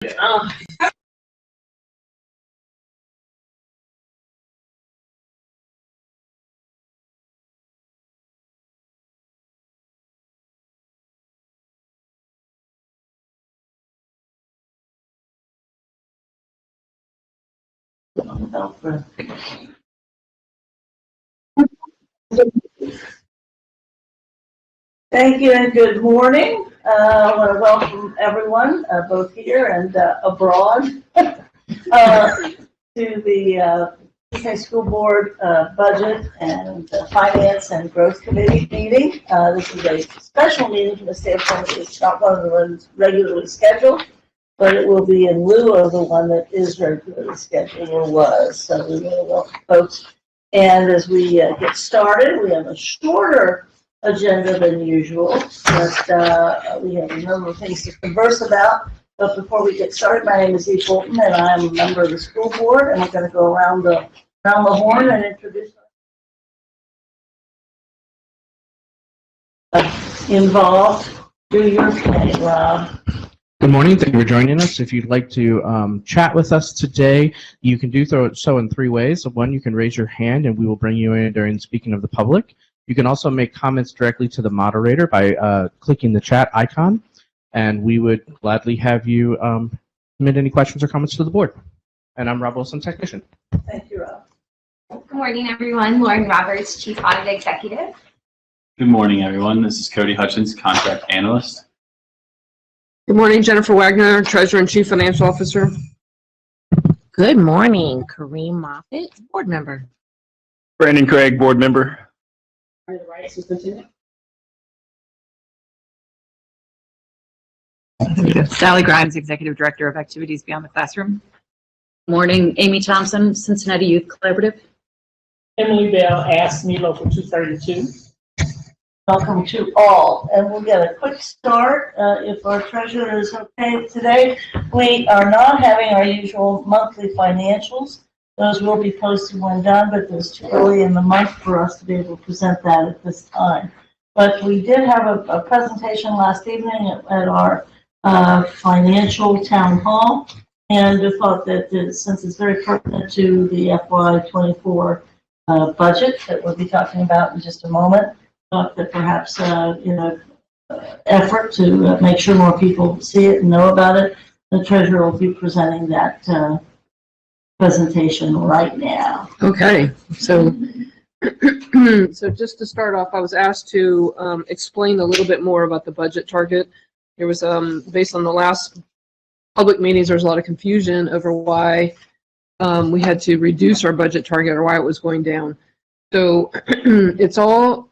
Thank you and good morning. I want to welcome everyone, both here and abroad, to the High School Board Budget and Finance and Growth Committee meeting. This is a special meeting from the standpoint it's not one of the ones regularly scheduled, but it will be in lieu of the one that is regularly scheduled or was. So we really welcome folks. And as we get started, we have a shorter agenda than usual, but we have a number of things to converse about. But before we get started, my name is Eve Bolton, and I'm a member of the school board, and we're going to go around the horn and introduce involved. Do your thing, Rob. Good morning. Thank you for joining us. If you'd like to chat with us today, you can do so in three ways. One, you can raise your hand, and we will bring you in during speaking of the public. You can also make comments directly to the moderator by clicking the chat icon, and we would gladly have you submit any questions or comments to the board. And I'm Rob Wilson, technician. Thank you, Rob. Good morning, everyone. Lauren Roberts, Chief Audit Executive. Good morning, everyone. This is Cody Hutchins, Contract Analyst. Good morning, Jennifer Wagner, Treasurer and Chief Financial Officer. Good morning, Kareem Moffitt, Board Member. Brandon Craig, Board Member. Sally Grimes, Executive Director of Activities Beyond the Classroom. Morning, Amy Thompson, Cincinnati Youth Collaborative. Emily Bell, AFSCME Local 232. Welcome to all, and we'll get a quick start if our treasurer is okay today. We are not having our usual monthly financials. Those will be posted when done, but it's too early in the month for us to be able to present that at this time. But we did have a presentation last evening at our financial town hall, and I thought that since it's very pertinent to the FY24 budget that we'll be talking about in just a moment, thought that perhaps effort to make sure more people see it and know about it. The treasurer will be presenting that presentation right now. Okay, so so just to start off, I was asked to explain a little bit more about the budget target. There was based on the last public meetings, there was a lot of confusion over why we had to reduce our budget target or why it was going down. So it's all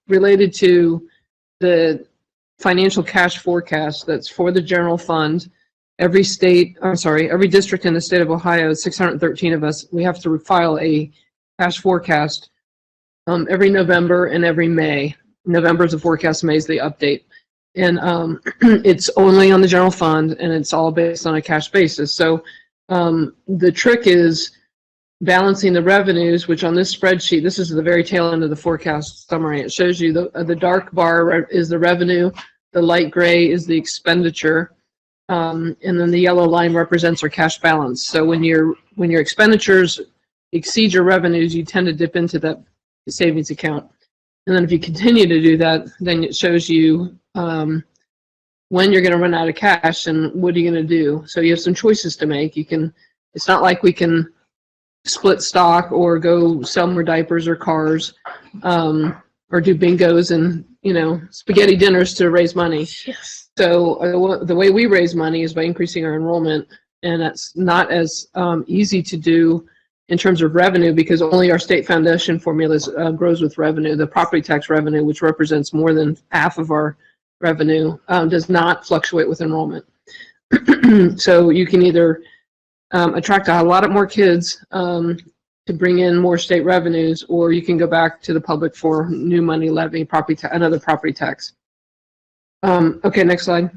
related to the financial cash forecast that's for the general fund. Every district in the state of Ohio, 613 of us, we have to file a cash forecast every November and every May. November is the forecast, May is the update. And it's only on the general fund, and it's all based on a cash basis. So the trick is balancing the revenues, which on this spreadsheet, this is the very tail end of the forecast summary. It shows you the dark bar is the revenue, the light gray is the expenditure, and then the yellow line represents our cash balance. So when your expenditures exceed your revenues, you tend to dip into that savings account. And then if you continue to do that, then it shows you when you're going to run out of cash and what are you going to do. So you have some choices to make. It's not like we can split stock or go sell more diapers or cars or do bingos and spaghetti dinners to raise money. Yes. So the way we raise money is by increasing our enrollment, and that's not as easy to do in terms of revenue because only our state foundation formulas grows with revenue. The property tax revenue, which represents more than half of our revenue, does not fluctuate with enrollment. So you can either attract a lot more kids to bring in more state revenues, or you can go back to the public for new money levy, another property tax. Okay, next slide.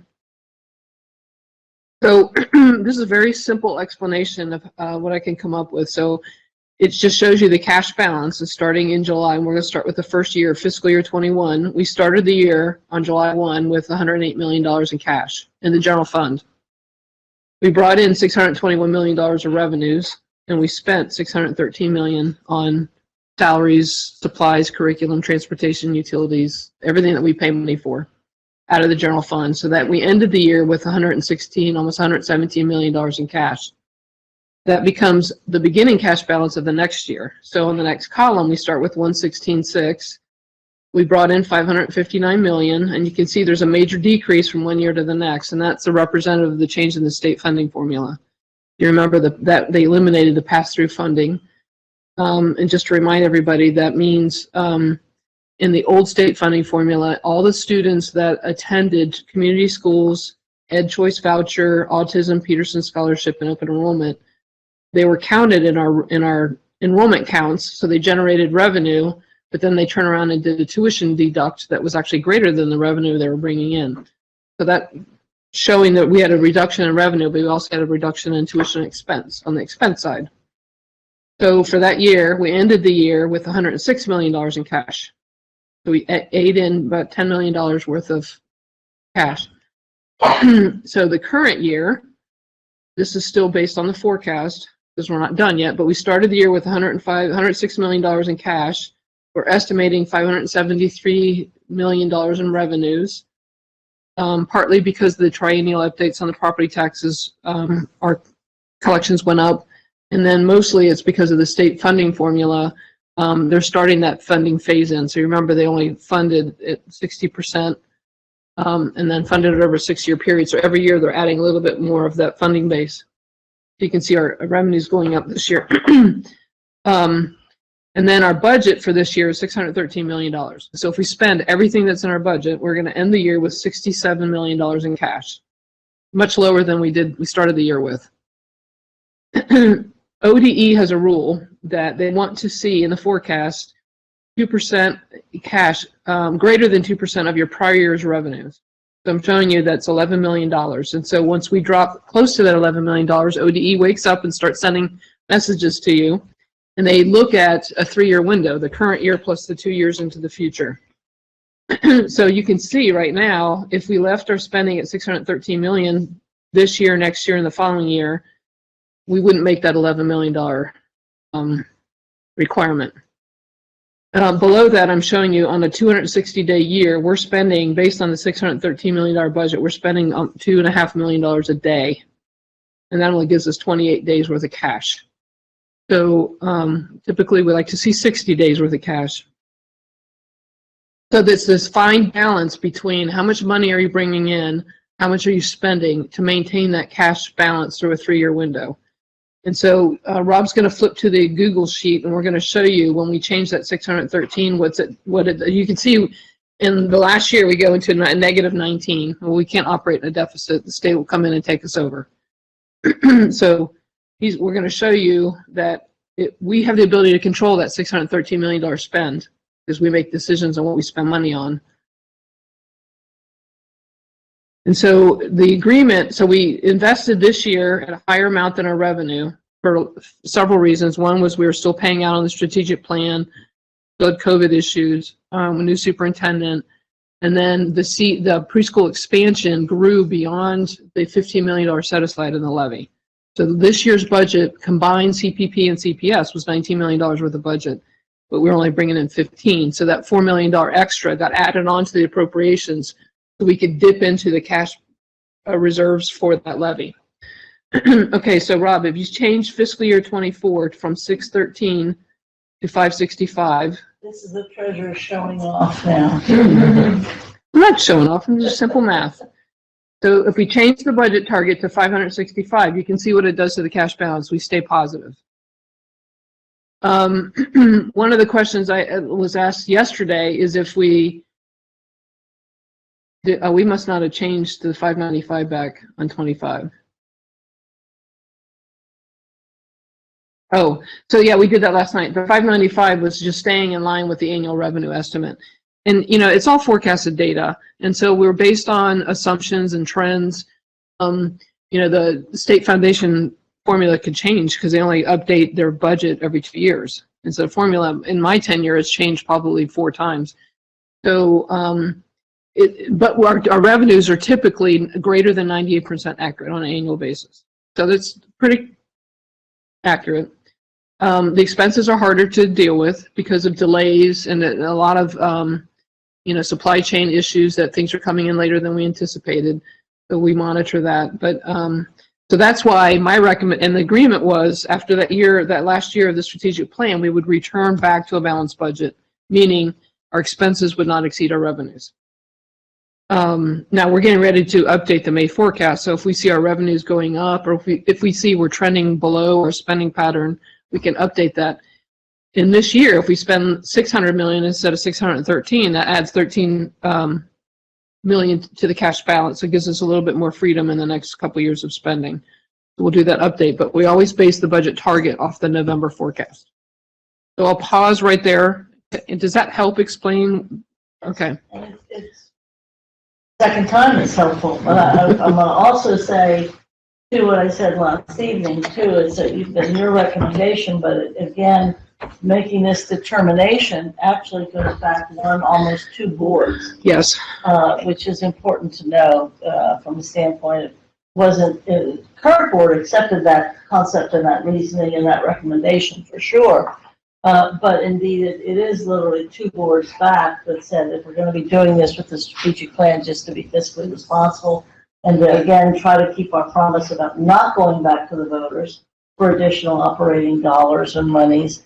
So this is a very simple explanation of what I can come up with. So it just shows you the cash balance is starting in July, and we're going to start with the first year, fiscal year 21. We started the year on July 1 with $108 million in cash in the general fund. We brought in $621 million of revenues, and we spent $613 million on salaries, supplies, curriculum, transportation, utilities, everything that we pay money for out of the general fund, so that we ended the year with almost $117 million in cash. That becomes the beginning cash balance of the next year. So in the next column, we start with 116.6. We brought in 559 million, and you can see there's a major decrease from one year to the next, and that's a representative of the change in the state funding formula. You remember that they eliminated the pass-through funding. And just to remind everybody, that means in the old state funding formula, all the students that attended community schools, Ed Choice Voucher, Autism, Peterson Scholarship, and Open Enrollment, they were counted in our enrollment counts, so they generated revenue, but then they turn around and did a tuition deduct that was actually greater than the revenue they were bringing in. So that showing that we had a reduction in revenue, but we also had a reduction in tuition expense on the expense side. So for that year, we ended the year with $106 million in cash. So we ate in about $10 million worth of cash. So the current year, this is still based on the forecast, because we're not done yet, but we started the year with $106 million in cash. We're estimating $573 million in revenues, partly because the triennial updates on the property taxes, our collections went up, and then mostly it's because of the state funding formula. They're starting that funding phase in. So you remember they only funded at 60%, and then funded it over a 6-year period. So every year they're adding a little bit more of that funding base. You can see our revenues going up this year. And then our budget for this year is $613 million. So if we spend everything that's in our budget, we're going to end the year with $67 million in cash, much lower than we started the year with. ODE has a rule that they want to see in the forecast 2% cash, greater than 2% of your prior year's revenues. So I'm showing you that's $11 million. And so once we drop close to that $11 million, ODE wakes up and starts sending messages to you. And they look at a 3-year window, the current year plus the 2 years into the future. So you can see right now, if we left our spending at $613 million this year, next year, and the following year, we wouldn't make that $11 million requirement. Below that, I'm showing you on a 260-day year, we're spending, based on the $613 million budget, we're spending $2.5 million a day. And that only gives us 28 days worth of cash. So typically we like to see 60 days worth of cash. So there's this fine balance between how much money are you bringing in, how much are you spending to maintain that cash balance through a 3-year window. And so Rob's going to flip to the Google sheet, and we're going to show you when we change that 613, you can see in the last year we go into a negative 19. Well, we can't operate in a deficit. The state will come in and take us over. So we're going to show you that we have the ability to control that $613 million spend because we make decisions on what we spend money on. And so the agreement, so we invested this year at a higher amount than our revenue for several reasons. One was we were still paying out on the strategic plan, still had COVID issues, a new superintendent, and then the preschool expansion grew beyond the $15 million set aside in the levy. So this year's budget, combined CPP and CPS, was $19 million worth of budget, but we were only bringing in 15. So that $4 million extra got added on to the appropriations so we could dip into the cash reserves for that levy. Okay, so Rob, if you change fiscal year 24 from 613 to 565. This is the treasurer showing off now. I'm not showing off, I'm just simple math. So if we change the budget target to 565, you can see what it does to the cash balance. We stay positive. One of the questions I was asked yesterday is if we must not have changed the 595 back on 25. Oh, so yeah, we did that last night. The 595 was just staying in line with the annual revenue estimate. And, you know, it's all forecasted data. And so we're based on assumptions and trends. You know, the state foundation formula could change because they only update their budget every 2 years. And so the formula in my tenure has changed probably 4 times. So, but our revenues are typically greater than 98% accurate on an annual basis. So that's pretty accurate. The expenses are harder to deal with because of delays and a lot of, supply chain issues that things are coming in later than we anticipated. So we monitor that. But so that's why my and the agreement was after that last year of the strategic plan, we would return back to a balanced budget, meaning our expenses would not exceed our revenues. Now we're getting ready to update the May forecast. So if we see our revenues going up, or if we see we're trending below our spending pattern, we can update that. In this year, if we spend 600 million instead of 613, that adds 13 million to the cash balance. So it gives us a little bit more freedom in the next couple of years of spending. So we'll do that update, but we always base the budget target off the November forecast. So I'll pause right there. And does that help explain? Okay. And it's second time it's helpful, but I'm gonna also say, to what I said last evening too, is that you've been your recommendation, but again, making this determination actually goes back one, almost two boards. Yes. Which is important to know from the standpoint of current board accepted that concept and that reasoning and that recommendation for sure. But indeed, it is literally two boards back that said if we're going to be doing this with the strategic plan, just to be fiscally responsible and to, again, try to keep our promise about not going back to the voters for additional operating dollars and monies.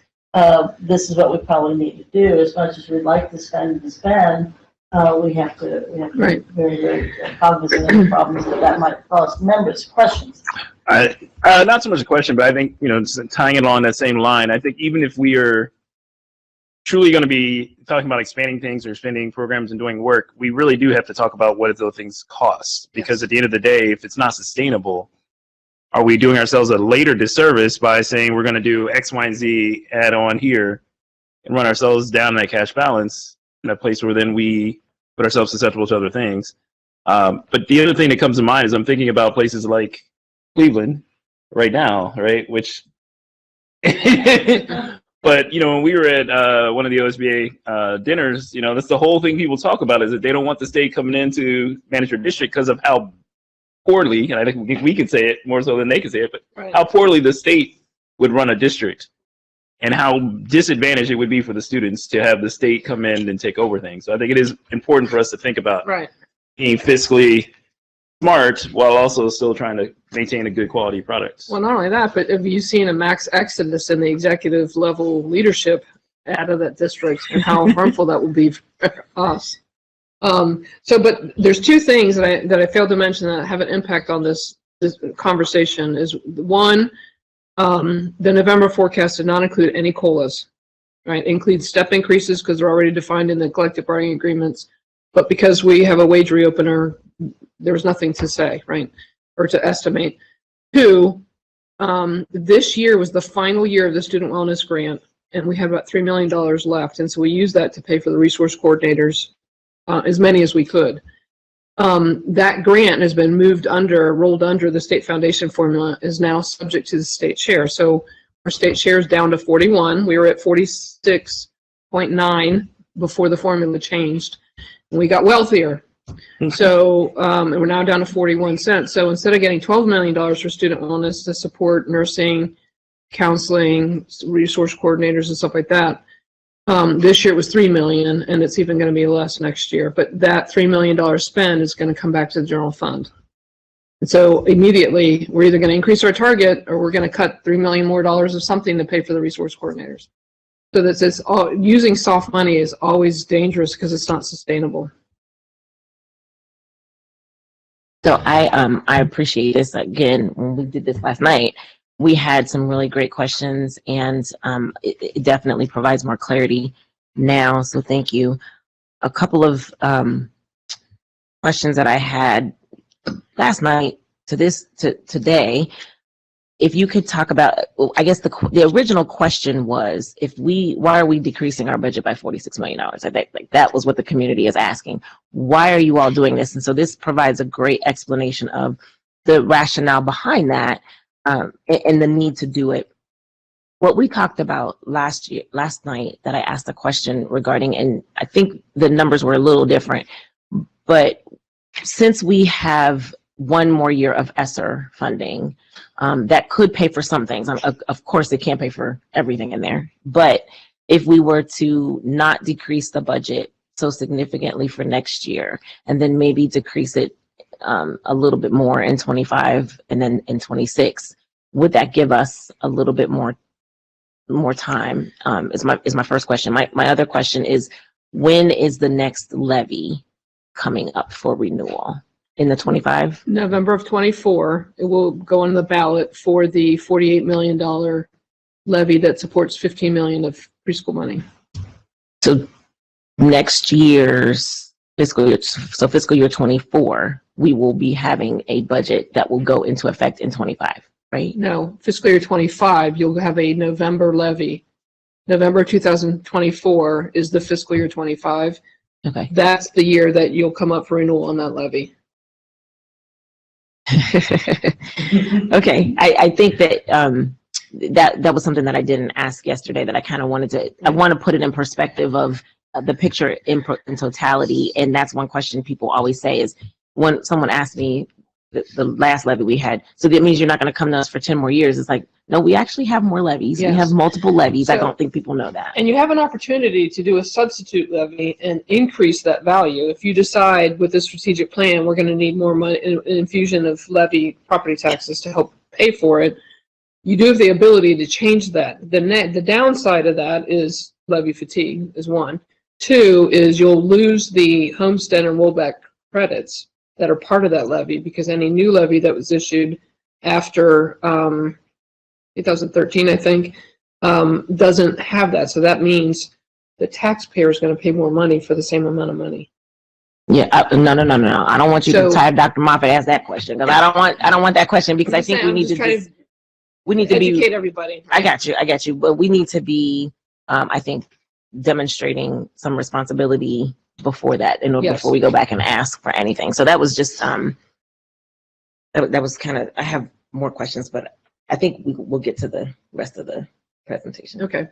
This is what we probably need to do. As much as we'd like to spend, we have to Right. be very, very cognizant of the problems that might cause. Members, questions? Not so much a question, but I think, tying it along that same line, I think even if we are truly going to be talking about expanding things or spending programs and doing work, we really do have to talk about what those things cost. Because at the end of the day, if it's not sustainable, are we doing ourselves a later disservice by saying we're going to do X, Y, and Z add on here and run ourselves down that cash balance in a place where then we put ourselves susceptible to other things? But the other thing that comes to mind is I'm thinking about places like Cleveland right now, right? Which, but when we were at one of the OSBA dinners, that's the whole thing people talk about, is that they don't want the state coming in to manage their district because of how poorly, and I think we could say it more so than they could say it, but Right. how poorly the state would run a district and how disadvantaged it would be for the students to have the state come in and take over things. So I think it is important for us to think about Right. being fiscally smart while also still trying to maintain a good quality product. Well, not only that, but have you seen a max exodus in the executive level leadership out of that district and how harmful that will be for us? But there's two things that I failed to mention that have an impact on this conversation. Is one, the November forecast did not include any COLAs, right? It includes step increases because they're already defined in the collective bargaining agreements. But because we have a wage reopener, there was nothing to say, right? Or to estimate. Two, this year was the final year of the student wellness grant, and we had about $3 million left. And so we used that to pay for the resource coordinators, as many as we could. That grant has been rolled under the state foundation formula, is now subject to the state share. So our state share is down to 41. We were at 46.9 before the formula changed. And we got wealthier. So and we're now down to 41 cents. So instead of getting $12 million for student wellness to support nursing, counseling, resource coordinators, and stuff like that, this year it was $3 million, and it's even going to be less next year. But that $3 million spend is going to come back to the general fund. And so immediately we're either going to increase our target or we're going to cut $3 million more of something to pay for the resource coordinators. So using soft money is always dangerous because it's not sustainable. So I appreciate this. Again, when we did this last night, we had some really great questions, and it definitely provides more clarity now. So thank you. A couple of questions that I had last night to today. If you could talk about, I guess the original question was, why are we decreasing our budget by $46 million? I think that was what the community is asking. Why are you all doing this? And so this provides a great explanation of the rationale behind that and the need to do it. What we talked about last night that I asked a question regarding, and I think the numbers were a little different, but since we have one more year of ESSER funding that could pay for some things. Of course, it can't pay for everything in there, but if we were to not decrease the budget so significantly for next year, and then maybe decrease it a little bit more in 25 and then in 26, would that give us a little bit more time? Is my first question. My other question is, when is the next levy coming up for renewal? In the 25? November of 24, it will go on the ballot for the $48 million levy that supports $15 million of preschool money. So next year's fiscal year, so fiscal year 24, we will be having a budget that will go into effect in 25, right? No, fiscal year 25, you'll have a November levy. November 2024 is the fiscal year 25. Okay. That's the year that you'll come up for renewal on that levy. Okay, I think that that was something that I didn't ask yesterday that I kind of I want to put it in perspective of the picture in totality. And that's one question people always say is, when someone asked me the last levy we had, so that means you're not going to come to us for 10 more years. It's like, no, we actually have more levies. Yes. We have multiple levies. So, I don't think people know that. And you have an opportunity to do a substitute levy and increase that value. If you decide with the strategic plan, we're going to need more money, an infusion of levy property taxes to help pay for it, you do have the ability to change that. The downside of that is levy fatigue is one. Two is you'll lose the homestead and rollback credits that are part of that levy, because any new levy that was issued after 2013, I think, doesn't have that. So that means the taxpayer is going to pay more money for the same amount of money. Yeah, no. I don't want you to type Dr. Moffitt ask that question, because I don't want that question, because I think we need to educate everybody. I got you. But we need to be, I think, demonstrating some responsibility before that, before we go back and ask for anything. So that was just that was kind of. I have more questions, but I think we'll get to the rest of the presentation. Okay.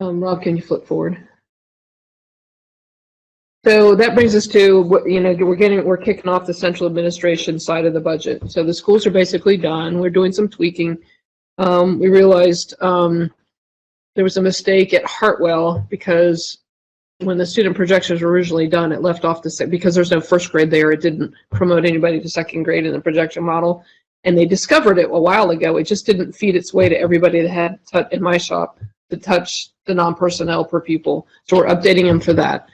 Rob, can you flip forward? So that brings us to what, we're kicking off the central administration side of the budget. So the schools are basically done. We're doing some tweaking. We realized there was a mistake at Hartwell, because when the student projections were originally done, it left off because there's no first grade there, it didn't promote anybody to second grade in the projection model. And they discovered it a while ago. It just didn't feed its way to everybody that had in my shop to touch the non-personnel per pupil. So we're updating them for that.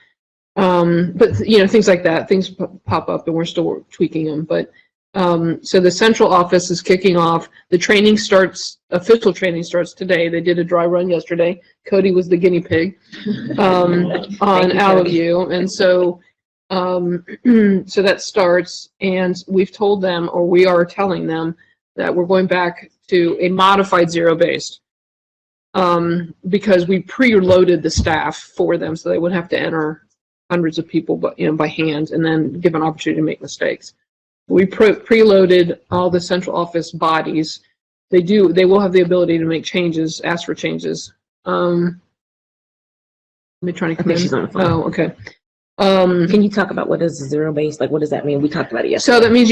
But things like that, things pop up, and we're still tweaking them. But so the central office is kicking off. The training official training starts today. They did a dry run yesterday. Cody was the guinea pig on AlloView, and so so that starts. And we've told them, or we are telling them, that we're going back to a modified zero-based, because we preloaded the staff for them, so they wouldn't have to enter hundreds of people, but by hand, and then give an opportunity to make mistakes. We preloaded all the central office bodies. They will have the ability to make changes, ask for changes. Let me try to come in. She's on the phone. Oh, okay. Can you talk about what is zero base? Like, what does that mean? We talked about it yesterday. So that means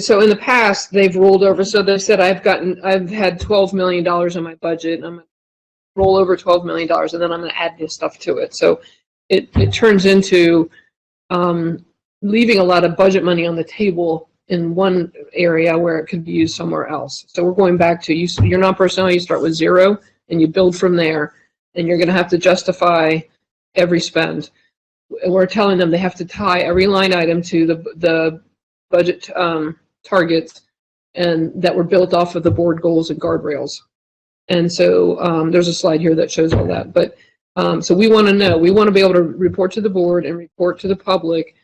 so in the past, they've rolled over. So they said, I've had $12 million in my budget, and I'm going to roll over $12 million, and then I'm going to add new stuff to it. So it turns into leaving a lot of budget money on the table in one area where it could be used somewhere else. So we're going back to you're non-personnel, you start with zero and you build from there, and you're going to have to justify every spend. We're telling them they have to tie every line item to the budget targets, and that were built off of the board goals and guardrails. And so there's a slide here that shows all that. But so we want to know, we want to be able to report to the board and report to the public.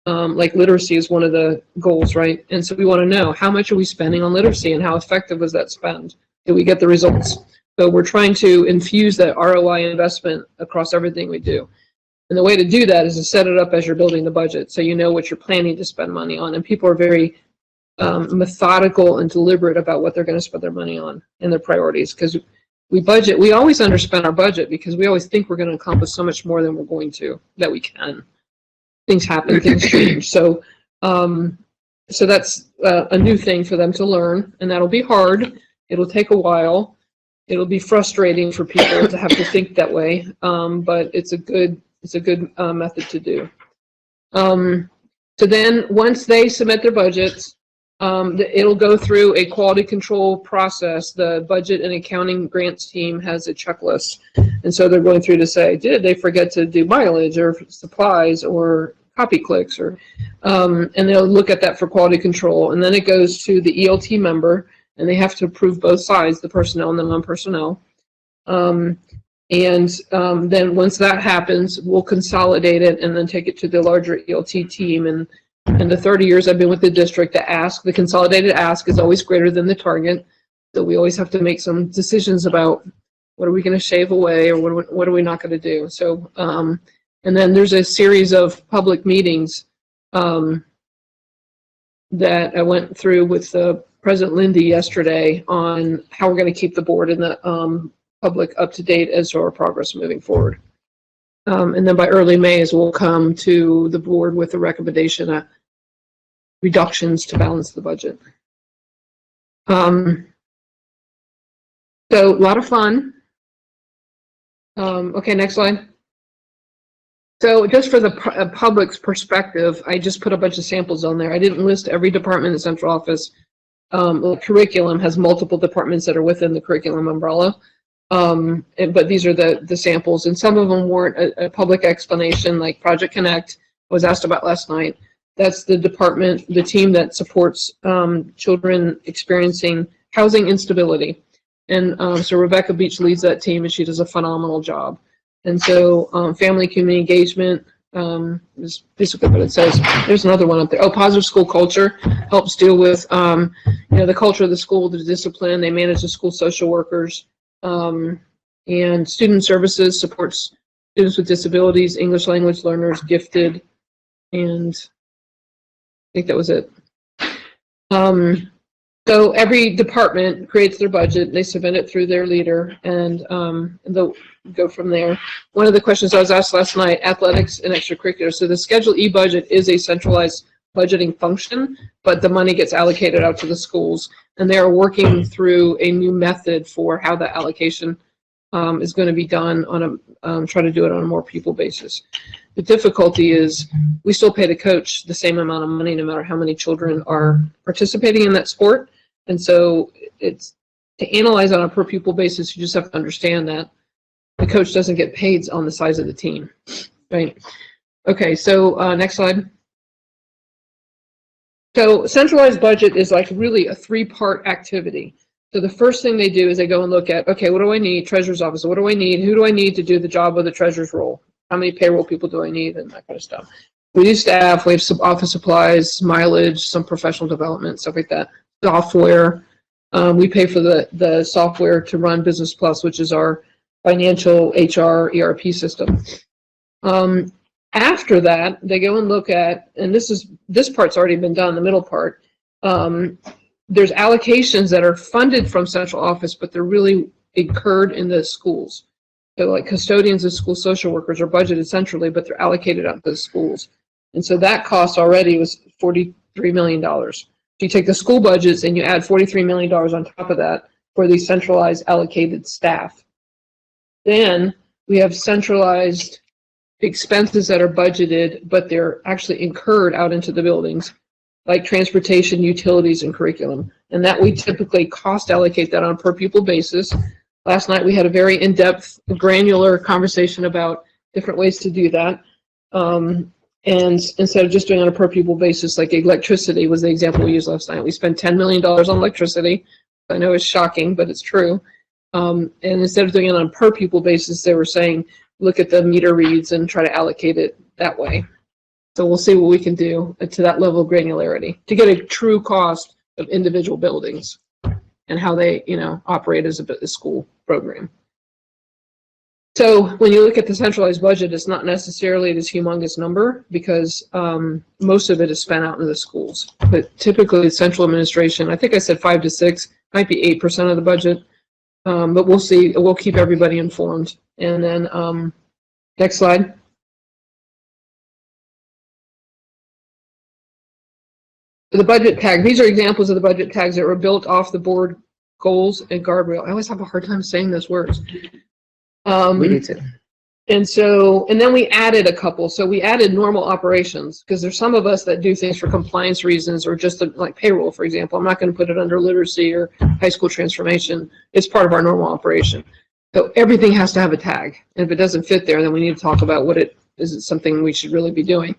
Like literacy is one of the goals, right? And so we want to know, how much are we spending on literacy, and how effective was that spend? Did we get the results? So we're trying to infuse that ROI investment across everything we do. And the way to do that is to set it up as you're building the budget, so you know what you're planning to spend money on. And people are very methodical and deliberate about what they're going to spend their money on and their priorities, because we always underspend our budget, because we always think we're going to accomplish so much more than we're going to, that we can. Things happen, things change. So So that's a new thing for them to learn, and that'll be hard. It'll take a while. It'll be frustrating for people to have to think that way, but it's a good method to do. So then once they submit their budgets, it'll go through a quality control process. The budget and accounting grants team has a checklist. And so they're going through to say, did they forget to do mileage or supplies or copy clicks? And they'll look at that for quality control. And then it goes to the ELT member, and they have to approve both sides, the personnel and the non-personnel. Then once that happens, we'll consolidate it and then take it to the larger ELT team. And in the 30 years I've been with the district, the consolidated ask is always greater than the target. So we always have to make some decisions about what are we going to shave away or what are we not going to do. So, and then there's a series of public meetings that I went through with President Lindy yesterday on how we're going to keep the board and the public up to date as to our progress moving forward. And then by early May, we'll come to the board with a recommendation of reductions to balance the budget. So a lot of fun. Okay, next slide. So just for the public's perspective, I just put a bunch of samples on there. I didn't list every department in the central office. The curriculum has multiple departments that are within the curriculum umbrella. But these are the samples, and some of them weren't a public explanation, like Project Connect I was asked about last night. That's the department, the team that supports children experiencing housing instability. And so Rebecca Beach leads that team, and she does a phenomenal job. And so family community engagement is basically what it says. There's another one up there. Oh, positive school culture helps deal with the culture of the school, the discipline. They manage the school social workers. And student services supports students with disabilities, English language learners, gifted, and I think that was it. So every department creates their budget, they submit it through their leader, and they'll go from there. One of the questions I was asked last night, athletics and extracurriculars. So the Schedule E budget is a centralized budgeting function, but the money gets allocated out to the schools, and they're working through a new method for how that allocation is going to be done on try to do it on a more people basis. The difficulty is we still pay the coach the same amount of money no matter how many children are participating in that sport. And so it's to analyze on a per pupil basis, you just have to understand that the coach doesn't get paid on the size of the team, right? Okay, so next slide. So centralized budget is like really a three-part activity. So the first thing they do is they go and look at, okay, what do I need? Treasurer's office, what do I need? Who do I need to do the job of the treasurer's role? How many payroll people do I need? And that kind of stuff. We do staff, we have some office supplies, mileage, some professional development, stuff like that. Software, we pay for the software to run Business Plus, which is our financial HR ERP system. After that, they go and look at, and this part's already been done, the middle part. There's allocations that are funded from central office, but they're really incurred in the schools. So like custodians and school social workers are budgeted centrally, but they're allocated out to the schools. And so that cost already was $43 million. So you take the school budgets and you add $43 million on top of that for the centralized allocated staff. Then we have centralized expenses that are budgeted, but they're actually incurred out into the buildings, like transportation, utilities, and curriculum. And that we typically cost allocate that on a per pupil basis. Last night we had a very in-depth, granular conversation about different ways to do that. And instead of just doing it on a per pupil basis, like electricity was the example we used last night. We spent $10 million on electricity. I know it's shocking, but it's true. And instead of doing it on a per pupil basis, they were saying, look at the meter reads and try to allocate it that way. So we'll see what we can do to that level of granularity to get a true cost of individual buildings and how they, operate as a school program. So when you look at the centralized budget, it's not necessarily this humongous number because most of it is spent out into the schools. But typically, the central administration, I think I said 5 to 6, might be 8% of the budget. But we'll see. We'll keep everybody informed. And then next slide. the budget tag, these are examples of the budget tags that were built off the board goals and guardrail. I always have a hard time saying those words. We do too. And then we added a couple. So we added normal operations because there's some of us that do things for compliance reasons or just like payroll, for example. I'm not going to put it under literacy or high school transformation. It's part of our normal operation. So everything has to have a tag. And if it doesn't fit there, then we need to talk about what it is. It something we should really be doing?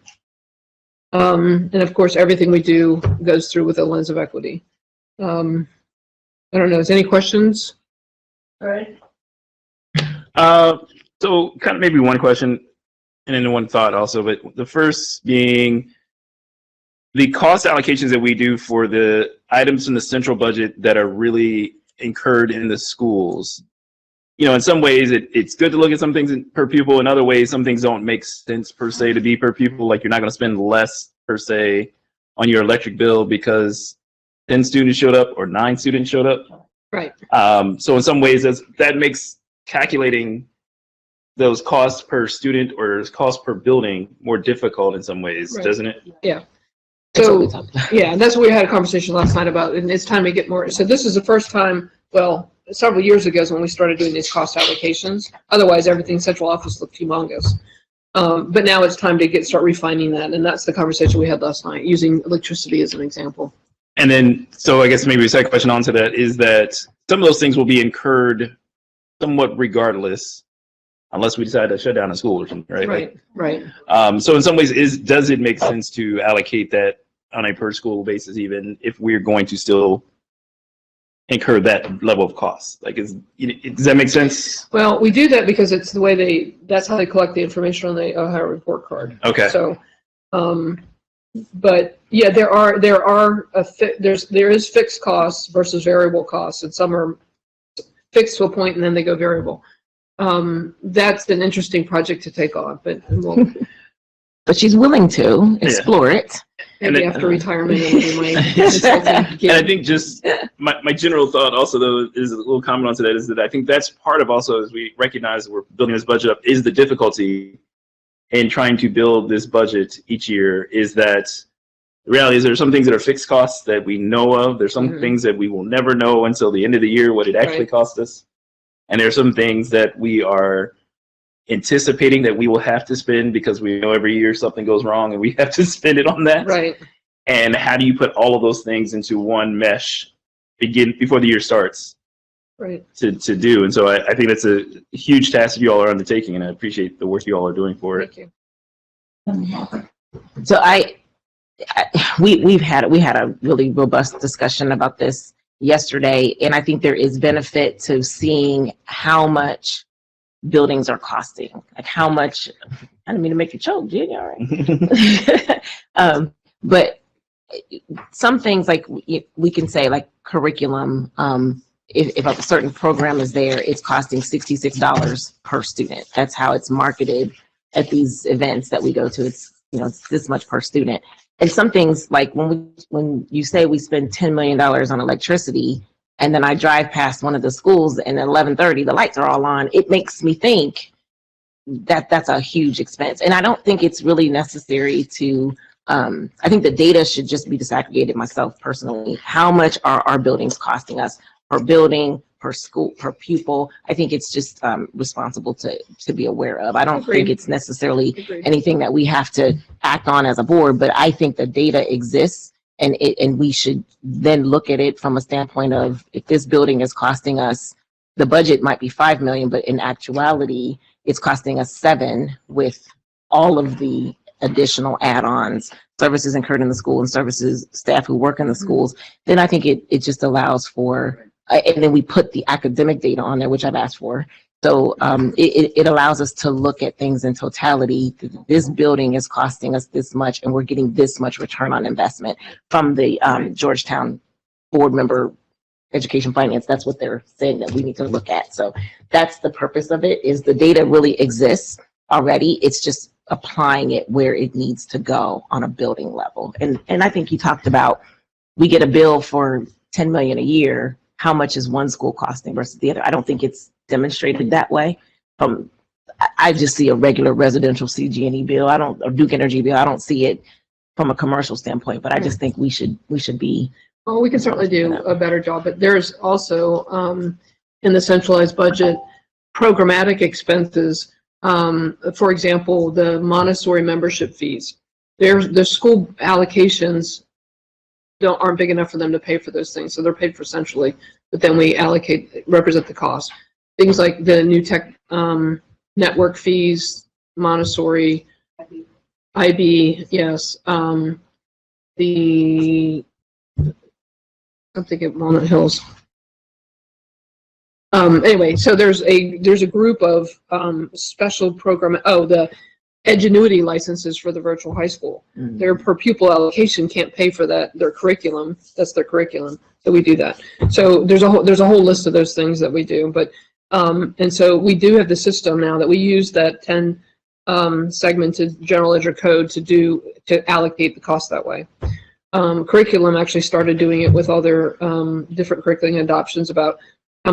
And of course, everything we do goes through with a lens of equity. I don't know. Is any questions? All right. So kind of maybe one question and then one thought also, but the first being the cost allocations that we do for the items in the central budget that are really incurred in the schools. You know, in some ways it's good to look at some things per pupil. In other ways, some things don't make sense per se to be per pupil. Like you're not going to spend less per se on your electric bill because 10 students showed up or 9 students showed up. Right. So in some ways that makes calculating those costs per student or cost per building more difficult in some ways, Right. doesn't it? Yeah. That's what we So, talked about. yeah, that's what we had a conversation last night about, and it's time to get more. So this is the first time, well, several years ago is when we started doing these cost allocations. Otherwise, everything central office looked humongous. But now it's time to start refining that, and that's the conversation we had last night, using electricity as an example. And then, so I guess maybe a second question onto that is that some of those things will be incurred somewhat regardless, unless we decide to shut down a school or something, right? Right. So in some ways, does it make sense to allocate that on a per school basis, even if we're going to still incur that level of cost? Like, does that make sense? Well, we do that because it's the way that's how they collect the information on the Ohio report card. Okay. So, but yeah, there is fixed costs versus variable costs, and some are fixed to a point and then they go variable. That's an interesting project to take on, but we'll, But she's willing to explore it. maybe And after retirement, it'll be my And I think just my general thought also, though, is a little comment onto that, is that I think that's part of also, as we recognize that we're building this budget up, is the difficulty in trying to build this budget each year, is that the reality is there are some things that are fixed costs that we know of. There's some things that we will never know until the end of the year what it actually cost us. And there are some things that we are anticipating that we will have to spend because we know every year something goes wrong and we have to spend it on that. Right. And how do you put all of those things into one mesh before the year starts Right. to do? And so I think that's a huge task you all are undertaking, and I appreciate the work you all are doing for it. Thank you. So we had a really robust discussion about this yesterday, and I think there is benefit to seeing how much buildings are costing, like how much. I didn't mean to make you choke, did you? All right. But some things like we can say like curriculum. If a certain program is there, it's costing $66 per student. That's how it's marketed at these events that we go to. It's it's this much per student. And some things like when you say we spend $10 million on electricity, and then I drive past one of the schools and at 11:30 the lights are all on, it makes me think that that's a huge expense. And I don't think it's really necessary to. I think the data should just be disaggregated myself personally. How much are our buildings costing us per building, per school, per pupil? I think it's just responsible to be aware of. I don't think it's necessarily anything that we have to act on as a board, but I think the data exists, and we should then look at it from a standpoint of, if this building is costing us, the budget might be $5 million, but in actuality, it's costing us $7 million with all of the additional add-ons, services incurred in the school and services staff who work in the schools. Then I think it just allows for, and then we put the academic data on there, which I've asked for. So it allows us to look at things in totality. This building is costing us this much, and we're getting this much return on investment from the Georgetown board member education finance. That's what they're saying that we need to look at. So that's the purpose of it, is the data really exists already. It's just applying it where it needs to go on a building level. And I think you talked about, we get a bill for $10 million a year. How much is one school costing versus the other? I don't think it's demonstrated that way. I just see a regular residential CG&E bill. Or Duke Energy bill. I don't see it from a commercial standpoint, but I just think we should be. Well, we can certainly do a better job, but there's also, in the centralized budget, programmatic expenses. For example, the Montessori membership fees. The school allocations aren't big enough for them to pay for those things, so they're paid for centrally, but then we represent the cost. Things like the new tech network fees, Montessori, IB, yes. I'm thinking of Walnut Hills. Anyway, so there's a group of special program. Oh, the Edgenuity licenses for the virtual high school. Their per pupil allocation can't pay for that. Their curriculum, that's their curriculum. So we do that. So there's a whole list of those things that we do. But and so we do have the system now that we use that 10 segmented general ledger code to allocate the cost that way. Curriculum actually started doing it with all their different curriculum adoptions about how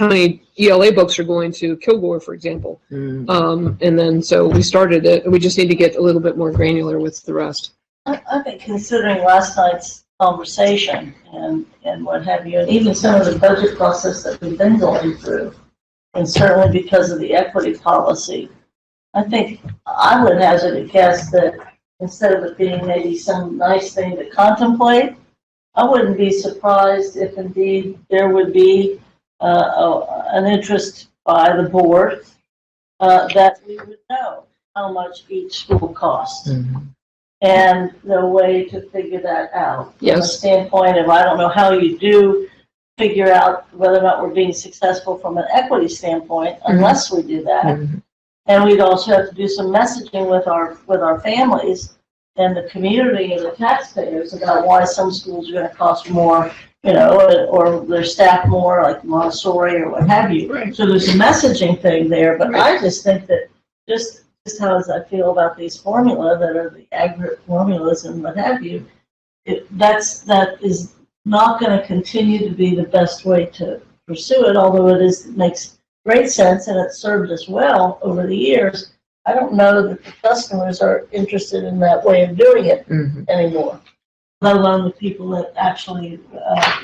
many ELA books are going to Kilgore, for example. And then so we started it. We just need to get a little bit more granular with the rest. I think considering last night's conversation and what have you, and even some of the budget process that we've been going through, and certainly because of the equity policy, I think I would hazard a guess that instead of it being maybe some nice thing to contemplate, I wouldn't be surprised if indeed there would be an interest by the board that we would know how much each school costs. And the way to figure that out. From a standpoint of, I don't know how you do figure out whether or not we're being successful from an equity standpoint unless we do that. And we'd also have to do some messaging with our families and the community and the taxpayers about why some schools are going to cost more, you know, or their staff more, like Montessori or what have you. Right. So there's a messaging thing there, but I just think that just how as I feel about these formula that are the aggregate formulas and what have you, that is not going to continue to be the best way to pursue it, although it makes great sense and it's served us well over the years. I don't know that the customers are interested in that way of doing it anymore, let alone the people that actually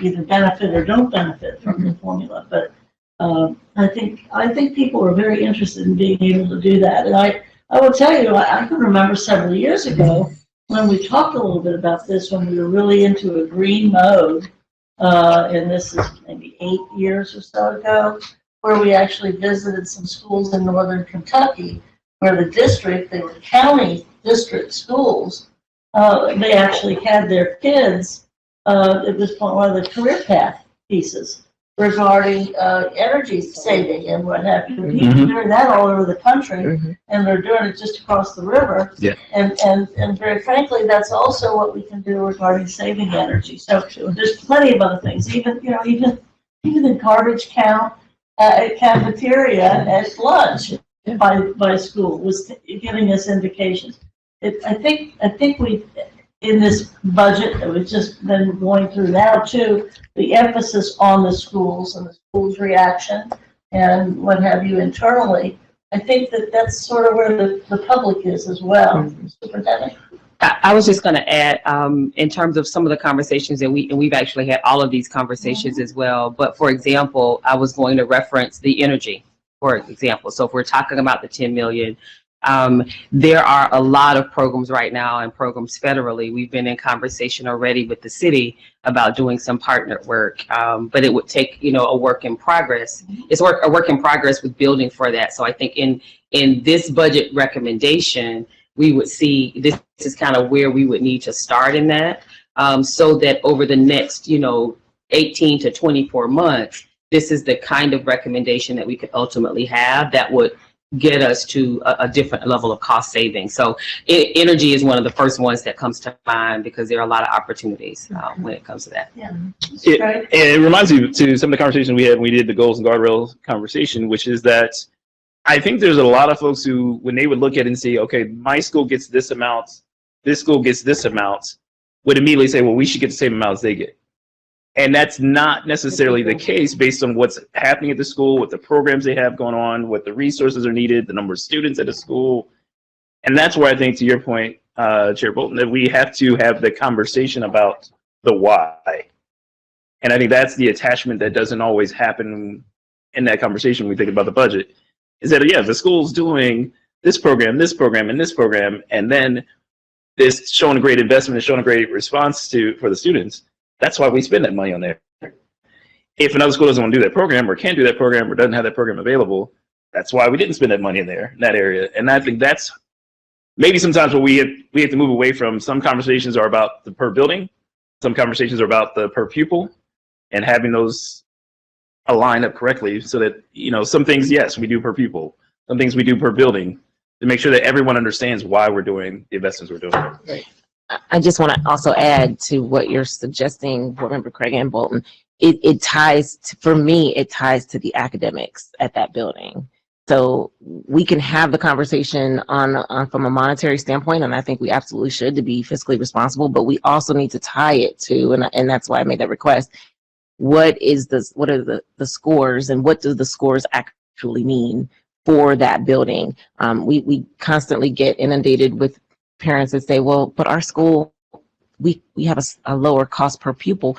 either benefit or don't benefit from the formula. But I think people are very interested in being able to do that. And I will tell you, I can remember several years ago when we talked a little bit about this, when we were really into a green mode, and this is maybe 8 years or so ago, where we actually visited some schools in northern Kentucky, where the district, they were county district schools, they actually had their kids, it was one of the career path pieces regarding energy saving and what have you. People are doing that all over the country, and they're doing it just across the river. Yeah. And very frankly, that's also what we can do regarding saving energy. So there's plenty of other things. Even the garbage count at cafeteria at lunch by school was giving us indications. I think we, in this budget that we've just been going through now too, the emphasis on the schools and the schools' reaction and what have you internally, I think that's sort of where the public is as well. Superintendent? I was just going to add, in terms of some of the conversations that we've actually had all of these conversations as well. But for example, I was going to reference the energy, for example. So if we're talking about the 10 million, there are a lot of programs right now and programs federally. We've been in conversation already with the city about doing some partner work, but it would take, a work in progress. It's a work in progress with building for that. So I think in this budget recommendation, we would see this is kind of where we would need to start in that, so that over the next, 18 to 24 months, this is the kind of recommendation that we could ultimately have that would get us to a different level of cost savings. So energy is one of the first ones that comes to mind because there are a lot of opportunities when it comes to that. Yeah. It reminds me to some of the conversations we had when we did the goals and guardrails conversation, which is that I think there's a lot of folks who, when they would look at it and say, okay, my school gets this amount, this school gets this amount, would immediately say, well, we should get the same amount as they get. And that's not necessarily the case based on what's happening at the school, what the programs they have going on, what the resources are needed, the number of students at the school. And that's where I think, to your point, Chair Bolton, that we have to have the conversation about the why. And I think that's the attachment that doesn't always happen in that conversation when we think about the budget. Is that, yeah, the school's doing this program, and this program, and then this showing a great investment and showing a great response for the students. That's why we spend that money on there. If another school doesn't want to do that program or can't do that program or doesn't have that program available, that's why we didn't spend that money in that area. And I think that's maybe sometimes what we have to move away from. Some conversations are about the per building. Some conversations are about the per pupil, and having those align up correctly so that, some things, yes, we do per pupil. Some things we do per building to make sure that everyone understands why we're doing the investments we're doing. Right. I just want to also add to what you're suggesting, Board Member Craig and Bolton. It ties to, for me, it ties to the academics at that building. So we can have the conversation on from a monetary standpoint, and I think we absolutely should, to be fiscally responsible, but we also need to tie it to, and that's why I made that request, what are the scores, and what do the scores actually mean for that building? We constantly get inundated with parents that say, well, but our school, we have a lower cost per pupil.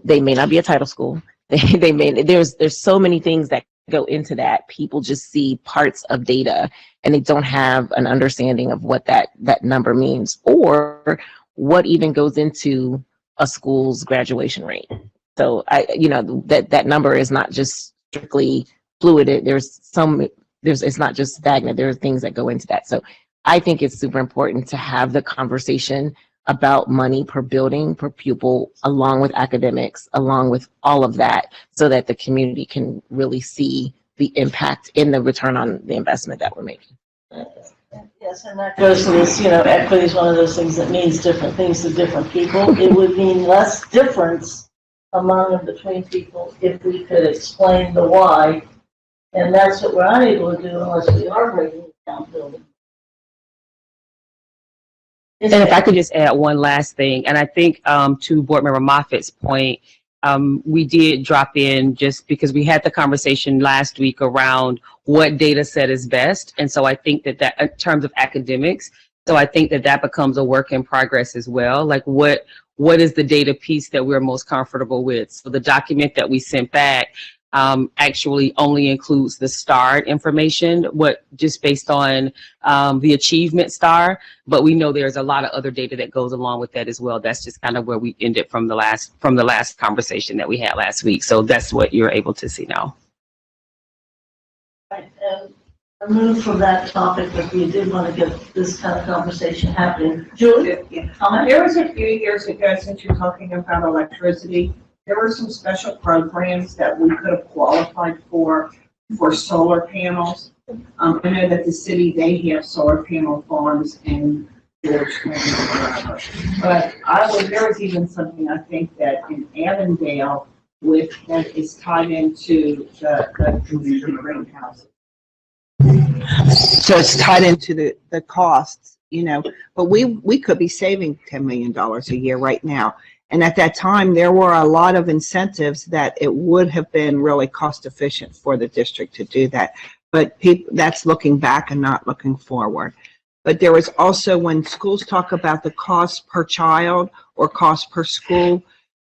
They may not be a title school. There's so many things that go into that. People just see parts of data and they don't have an understanding of what that number means, or what even goes into a school's graduation rate. So that number is not just strictly fluid. It's not just stagnant. There are things that go into that. So I think it's super important to have the conversation about money per building, per pupil, along with academics, along with all of that, so that the community can really see the impact in the return on the investment that we're making. Yes, and that goes to this, equity is one of those things that means different things to different people. It would mean less difference among and between people if we could explain the why, and that's what we're unable to do unless we are breaking it down building. And if I could just add one last thing, and I think to Board Member Moffitt's point, we did drop in just because we had the conversation last week around what data set is best. And so I think that in terms of academics, so I think that becomes a work in progress as well. Like what is the data piece that we're most comfortable with? So the document that we sent back actually only includes the STAR information, just based on the achievement STAR, but we know there's a lot of other data that goes along with that as well. That's just kind of where we ended from the last conversation that we had last week. So that's what you're able to see now. Right, and remove from that topic, but we did want to get this kind of conversation happening. Julie? Yeah. There was a few years ago, since you're talking about electricity, there were some special programs that we could have qualified for solar panels. I know that the city, they have solar panel farms in Georgetown or wherever. But there was even something, I think, that in Avondale that is tied into the community greenhouse. So it's tied into the costs, but we could be saving $10 million a year right now. And at that time, there were a lot of incentives that it would have been really cost efficient for the district to do that. But that's looking back and not looking forward. But there was also, when schools talk about the cost per child or cost per school,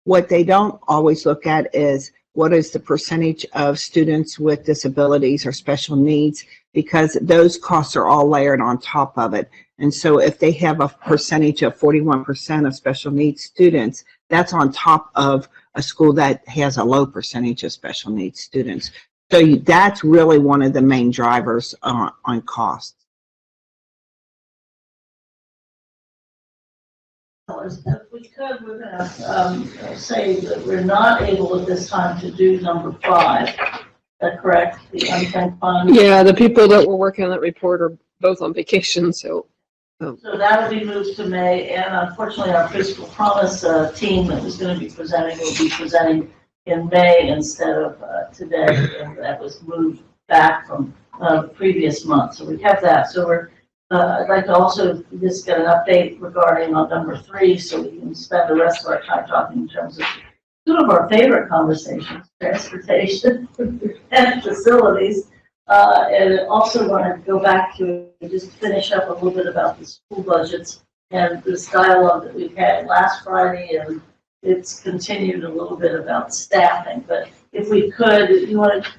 what they don't always look at is what is the percentage of students with disabilities or special needs, because those costs are all layered on top of it. And so if they have a percentage of 41% of special needs students, that's on top of a school that has a low percentage of special needs students. So that's really one of the main drivers on costs. If we could, we're going to say that we're not able at this time to do number 5. Is that correct? The unspent fund? Yeah, the people that were working on that report are both on vacation, so. So that will be moved to May, and unfortunately our Fiscal Promise team that was going to be presenting will be presenting in May instead of today, and that was moved back from previous month. So we have that. So I'd like to also just get an update regarding on number 3, so we can spend the rest of our time talking in terms of two of our favorite conversations, transportation and facilities. And also want to go back to just finish up a little bit about the school budgets. and this dialogue that we had last Friday, and it's continued a little bit about staffing, but if we could, if you want to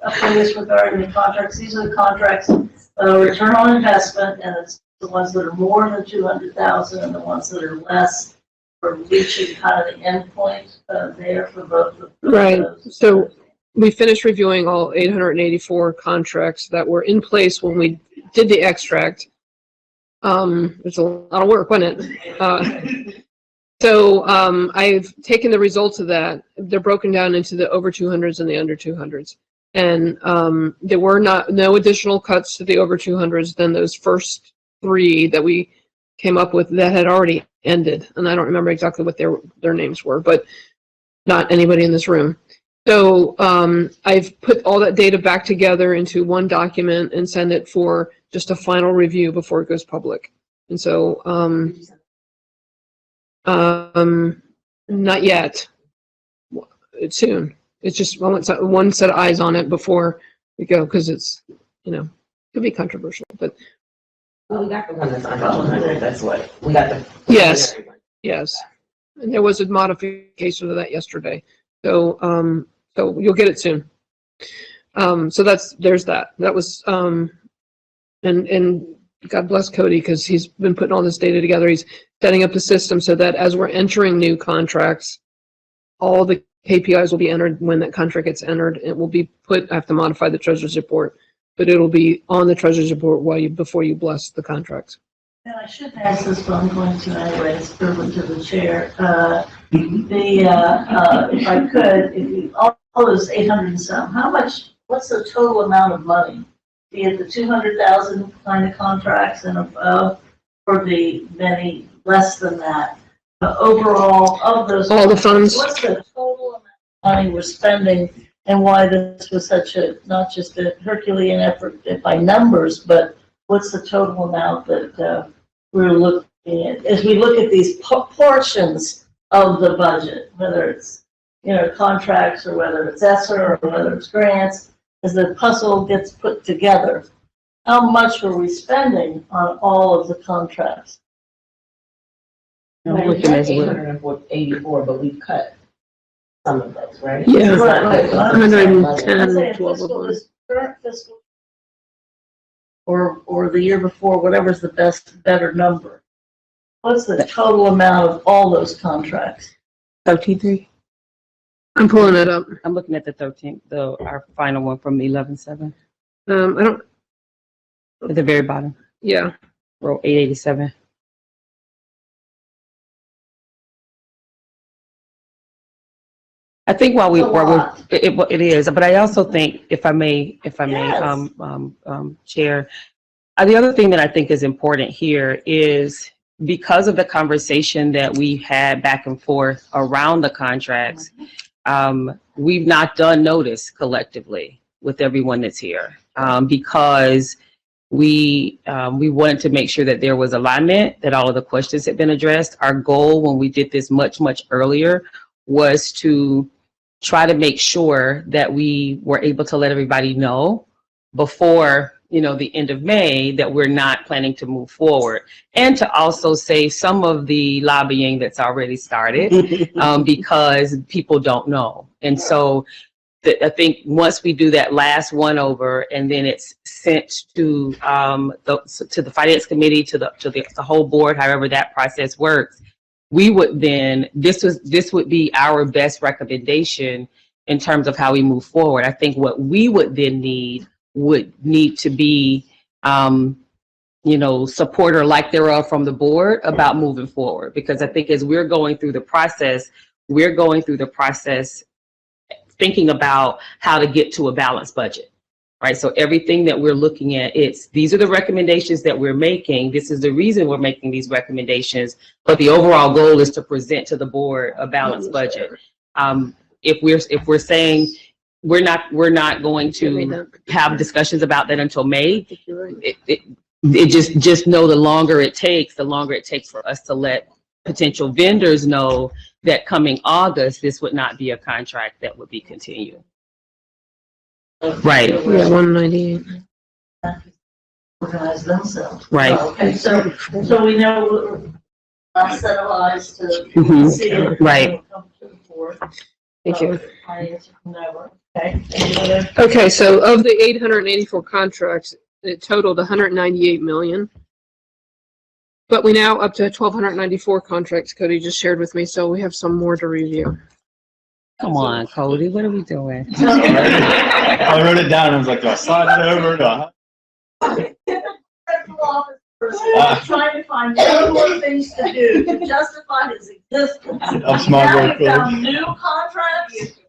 update us regarding the contracts, these are the contracts, return on investment, and it's the ones that are more than 200,000 and the ones that are less for reaching kind of the end point there for both of those. Right. So we finished reviewing all 884 contracts that were in place when we did the extract. It's a lot of work, wasn't it? So I've taken the results of that. They're broken down into the over 200s and the under 200s. And there were no additional cuts to the over 200s than those first three that we came up with that had already ended. And I don't remember exactly what their names were, but not anybody in this room. So I've put all that data back together into one document and send it for just a final review before it goes public. And so not yet. It's soon. It's just one set of eyes on it before we go, because it's, could be controversial, but. Well, we got the one that's under 200. That's what we got the. Yes. Yes. And there was a modification of that yesterday. So, so you'll get it soon. So there's that. That was, and God bless Cody, because he's been putting all this data together. He's setting up the system so that as we're entering new contracts, all the KPIs will be entered when that contract gets entered. It will be put, I have to modify the treasurer's report, but it'll be on the treasurer's report before you bless the contracts. And I should ask this, but I'm going to anyway, it's privilege of the chair. If I could, if you, all those 800 and some, what's the total amount of money? Be it the 200,000 kind of contracts and above, or the many less than that? Overall, of those. All the funds. What's the total amount of money we're spending, and why this was such a, not just a Herculean effort by numbers, but what's the total amount that we're looking at as we look at these portions of the budget, whether it's contracts or whether it's ESSER or whether it's grants, as the puzzle gets put together? How much were we spending on all of the contracts? We're looking at 884, but we cut some of those, right? Yeah. Right. 110, 12 of them. This current fiscal, or the year before, whatever's the better number. What's the total amount of all those contracts? 13.3. I'm pulling it up. I'm looking at the 13th, our final one from 11.7 I don't. at the very bottom, Yeah. row 887. I think it is, but I also think, if I may, Yes. Chair, the other thing that I think is important here is, because of the conversation that we had back and forth around the contracts, we've not done notice collectively with everyone that's here, because we wanted to make sure that there was alignment, that all of the questions had been addressed. Our goal when we did this much earlier was to try to make sure that we were able to let everybody know before the end of May that we're not planning to move forward, and to also save some of the lobbying that's already started, because people don't know. And so I think once we do that last one over, and then it's sent to the finance committee, to the whole board, however that process works, we would then, this would be our best recommendation in terms of how we move forward. I think what we would then would need to be, support or lack thereof from the board about moving forward. Because I think as we're going through the process, thinking about how to get to a balanced budget, right? So everything that we're looking at, these are the recommendations that we're making. This is the reason we're making these recommendations, but the overall goal is to present to the board a balanced budget. If we're saying we're not going to have discussions about that until May, it just know the longer it takes for us to let potential vendors know that coming August, this would not be a contract that would be continued. Right. Yeah, 198. organize themselves. Right. Okay, so we know a set of eyes to Mhm. see it. Right. Come to the board. Thank you. I answer never. Okay. Any other? Okay, so of the 884 contracts, it totaled 198 million. But we now up to 1,294 contracts Cody just shared with me, so we have some more to review. Come on, Cody, what are we doing? I wrote it down and I was like, do I slide it over? Central office person trying to find more things to do to justify his existence. I'm smart Now work, you found new contracts.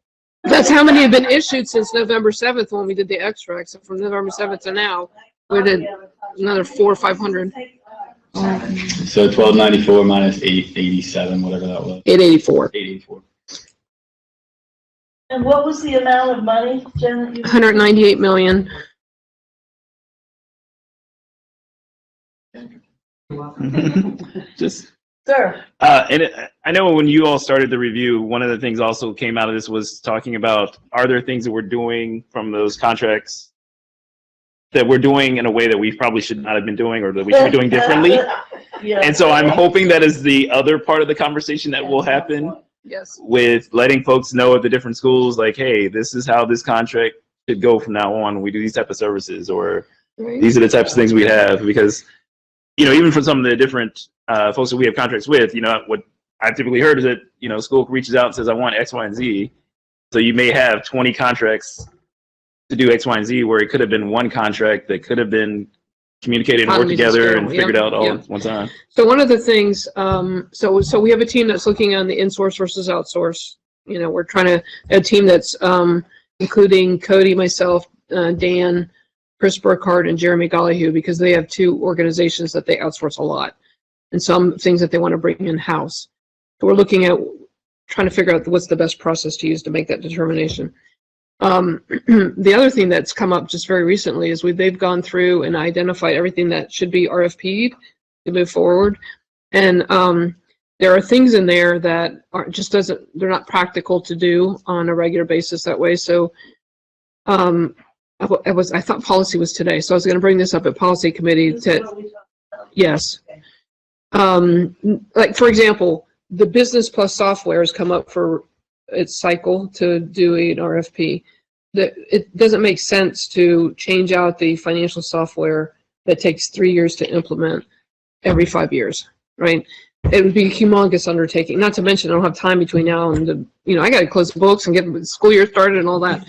That's how many have been issued since November 7th when we did the extracts. So from November 7th to now, we did another 400 or 500. So 1294 minus 887, whatever that was. 884. 884. And what was the amount of money, Jen, that you? 198 million. Just Sir. I know when you all started the review, one of the things also came out of this was talking about, are there things that we're doing from those contracts that we're doing in a way that we probably should not have been doing, or that we should be doing differently? Yeah. And so I'm hoping that is the other part of the conversation that will happen, Yes. with letting folks know at the different schools, like, hey, this is how this contract should go from now on when we do these type of services, or Right. these are the types of things we have. Because, you know, even from some of the different folks that we have contracts with, you know, what I've typically heard is that, you know, school reaches out and says, I want X, Y, and Z. So you may have 20 contracts to do X, Y, and Z, where it could have been one contract that could have been communicated and worked Economies of together scale, and figured yeah, out all yeah. at one time. So one of the things, so we have a team that's looking on the in-source versus outsource. You know, we're trying to, a team that's including Cody, myself, Dan, Chris Burkhardt, and Jeremy Gollyhue, because they have two organizations that they outsource a lot, and some things that they want to bring in-house. So we're looking at trying to figure out what's the best process to use to make that determination. The other thing that's come up just very recently is they've gone through and identified everything that should be RFP'd to move forward. And there are things in there that they're not practical to do on a regular basis that way. So I thought policy was today, so I was going to bring this up at policy committee yes. Like, for example, the Business Plus software has come up for its cycle to do an RFP. It doesn't make sense to change out the financial software that takes 3 years to implement every 5 years, right? It would be a humongous undertaking, not to mention I don't have time between now and I got to close the books and get the school year started and all that.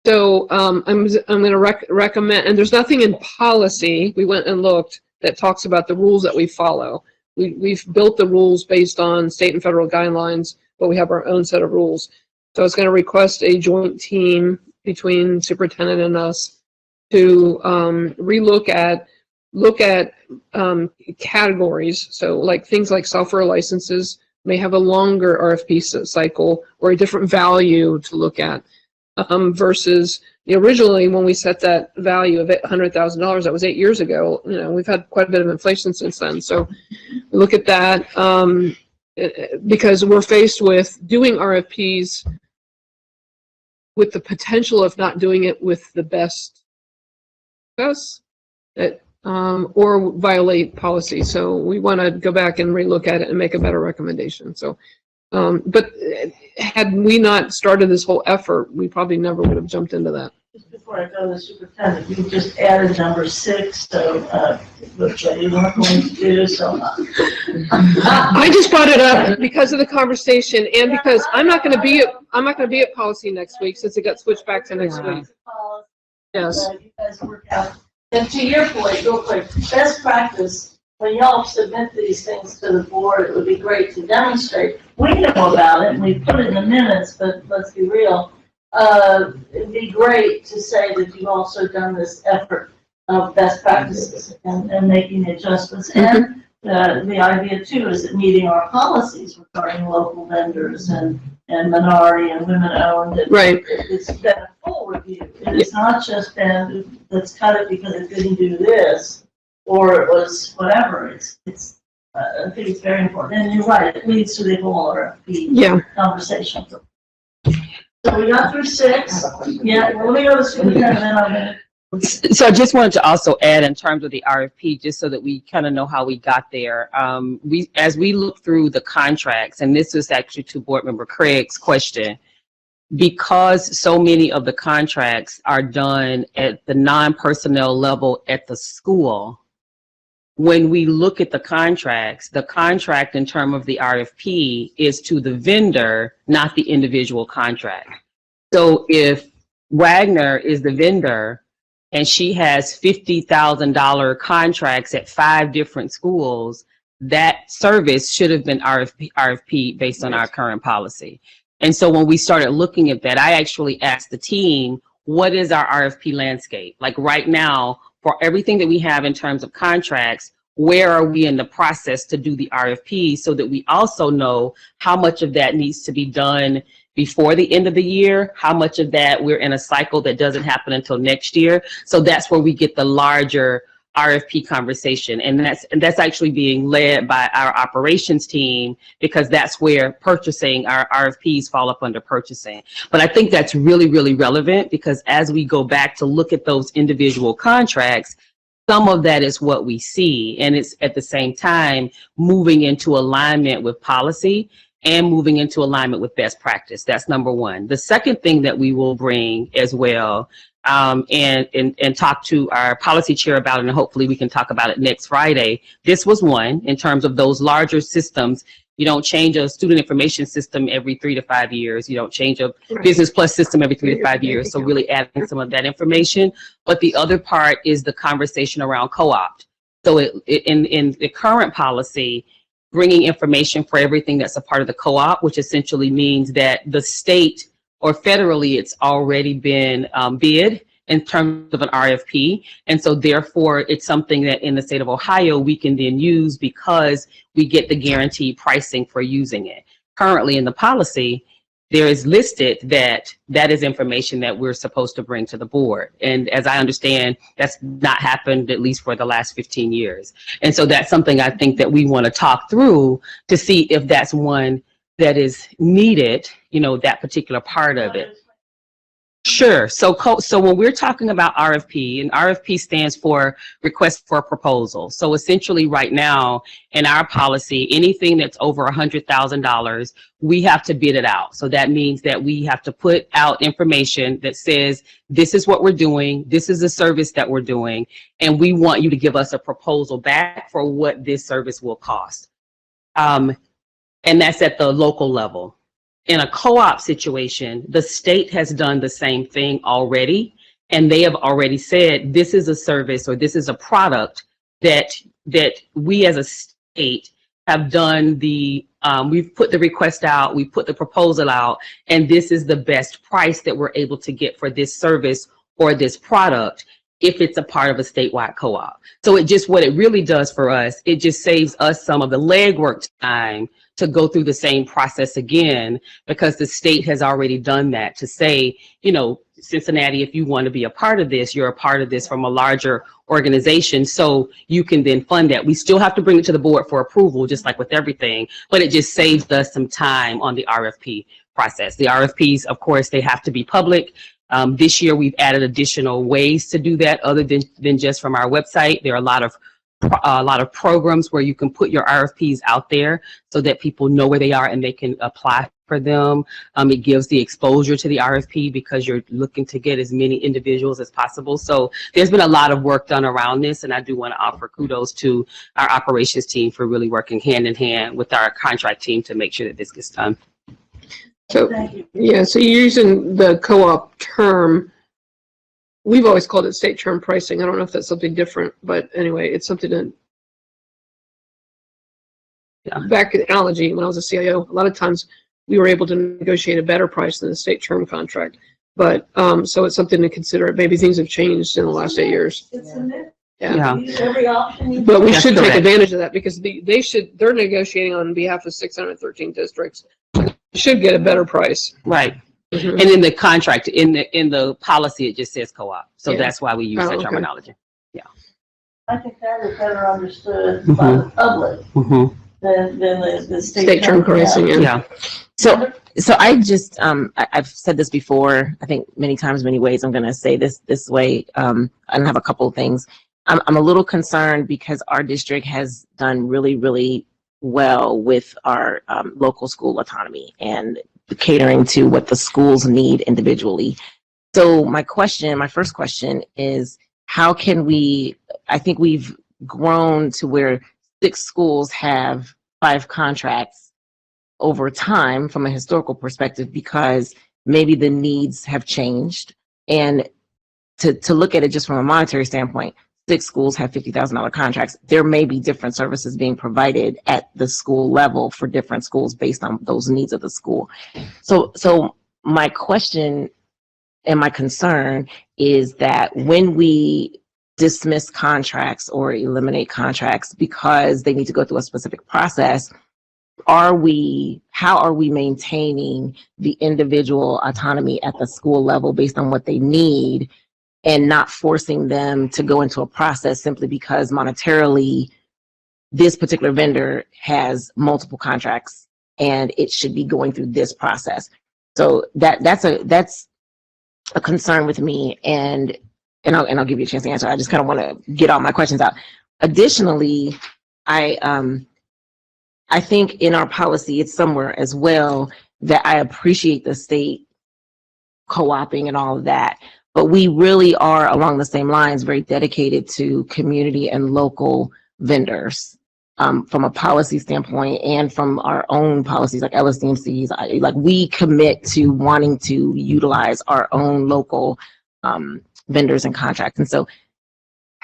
So I'm going to recommend, and there's nothing in policy, we went and looked, that talks about the rules that we follow. We've built the rules based on state and federal guidelines, but we have our own set of rules. So I was going to request a joint team between superintendent and us to look at categories. So like things like software licenses may have a longer RFP cycle or a different value to look at versus originally when we set that value of $100,000, that was 8 years ago. You know, we've had quite a bit of inflation since then. So look at that because we're faced with doing RFPs with the potential of not doing it with the best success or violate policy. So we want to go back and relook at it and make a better recommendation. So, but had we not started this whole effort, we probably never would have jumped into that. Just before I go to the superintendent, you just added number 6, so which you weren't going to do, so. I just brought it up because of the conversation and because I'm not going to be at policy next week since it got switched back to next week. Yes. You guys work out. And to your point, real quick, best practice, when y'all submit these things to the board, it would be great to demonstrate. We know about it and we put it in the minutes, but let's be real. It'd be great to say that you've also done this effort of best practices and making adjustments. And the idea too is that meeting our policies regarding local vendors and minority and women-owned. Right. It's been a full review. It's not just been, let's cut it because it didn't do this, or it was whatever. I think it's very important. And you're right, it leads to the whole RFP conversation. So we got through 6. Yeah, let me go to the superintendent, then I'm going to So I just wanted to also add in terms of the RFP, just so that we kind of know how we got there. As we look through the contracts, and this is actually to Board Member Craig's question, because so many of the contracts are done at the non-personnel level at the school, when we look at the contract in terms of the RFP is to the vendor, not the individual contract. So if Wagner is the vendor and she has $50,000 contracts at 5 different schools, that service should have been RFP based on our current policy. And so when we started looking at that, I actually asked the team, what is our RFP landscape? Like right now, for everything that we have in terms of contracts, where are we in the process to do the RFP, so that we also know how much of that needs to be done before the end of the year, how much of that we're in a cycle that doesn't happen until next year. So that's where we get the larger RFP conversation. And that's actually being led by our operations team, because that's where purchasing, our RFPs fall up under purchasing. But I think that's really, really relevant, because as we go back to look at those individual contracts, some of that is what we see. And it's at the same time moving into alignment with policy and moving into alignment with best practice. That's number one. The second thing that we will bring as well, and talk to our policy chair about it, and hopefully we can talk about it next Friday. This was one in terms of those larger systems. You don't change a student information system every 3 to 5 years. You don't change a Business Plus system every 3 to 5 years. So really adding some of that information. But the other part is the conversation around co-opt. So in the current policy, bringing information for everything that's a part of the co-op, which essentially means that the state or federally, it's already been bid in terms of an RFP. And so therefore, it's something that in the state of Ohio, we can then use because we get the guaranteed pricing for using it. Currently in the policy, there is listed that that is information that we're supposed to bring to the board. And as I understand, that's not happened at least for the last 15 years. And so that's something I think that we want to talk through to see if that's one that is needed, you know, that particular part of it. Sure. So when we're talking about RFP, and RFP stands for request for a proposal. So essentially right now in our policy, anything that's over $100,000, we have to bid it out. So that means that we have to put out information that says, this is what we're doing, this is the service that we're doing, and we want you to give us a proposal back for what this service will cost. And that's at the local level. In a co-op situation, the state has done the same thing already, and they have already said, this is a service or this is a product that we as a state have done we've put the request out, we put the proposal out, and this is the best price that we're able to get for this service or this product if it's a part of a statewide co-op. So what it really does for us, it just saves us some of the legwork time to go through the same process again, because the state has already done that to say, you know, Cincinnati, if you want to be a part of this, you're a part of this from a larger organization, so you can then fund that. We still have to bring it to the board for approval, just like with everything, but it just saves us some time on the RFP process. The RFPs, of course, they have to be public. This year, we've added additional ways to do that other than just from our website. There are a lot of programs where you can put your RFPs out there so that people know where they are and they can apply for them. It gives the exposure to the RFP because you're looking to get as many individuals as possible. So there's been a lot of work done around this, and I do want to offer kudos to our operations team for really working hand in hand with our contract team to make sure that this gets done. So, yeah, so you're using the co-op term. We've always called it state term pricing. I don't know if that's something different, but anyway, it's something that, back in analogy, when I was a CIO, a lot of times we were able to negotiate a better price than the state term contract. But, so it's something to consider. Maybe things have changed in the last 8 years. Yeah. Every option. But we should take advantage of that, because they're negotiating on behalf of 613 districts. They should get a better price. Right. Mm-hmm. And in the contract, in the policy, it just says co-op. So that's why we use that terminology. Yeah. I think that is better understood by the public than the state term pricing. Yeah. So I just, I've said this before, I think many times, many ways. I'm going to say this way. I have a couple of things. I'm a little concerned because our district has done really, really well with our local school autonomy and catering to what the schools need individually. So my first question is, how can we, I think we've grown to where 6 schools have 5 contracts over time from a historical perspective because maybe the needs have changed. And to look at it just from a monetary standpoint, 6 schools have $50,000 contracts. There may be different services being provided at the school level for different schools based on those needs of the school. So my question and my concern is that when we dismiss contracts or eliminate contracts because they need to go through a specific process, how are we maintaining the individual autonomy at the school level based on what they need and not forcing them to go into a process simply because monetarily this particular vendor has multiple contracts and it should be going through this process? So that's a concern with me, and I'll give you a chance to answer. I just kind of want to get all my questions out. Additionally, I think in our policy, it's somewhere as well that I appreciate the state co-oping and all of that, but we really are along the same lines, very dedicated to community and local vendors from a policy standpoint and from our own policies like LSDMCs. Like we commit to wanting to utilize our own local vendors and contracts. And so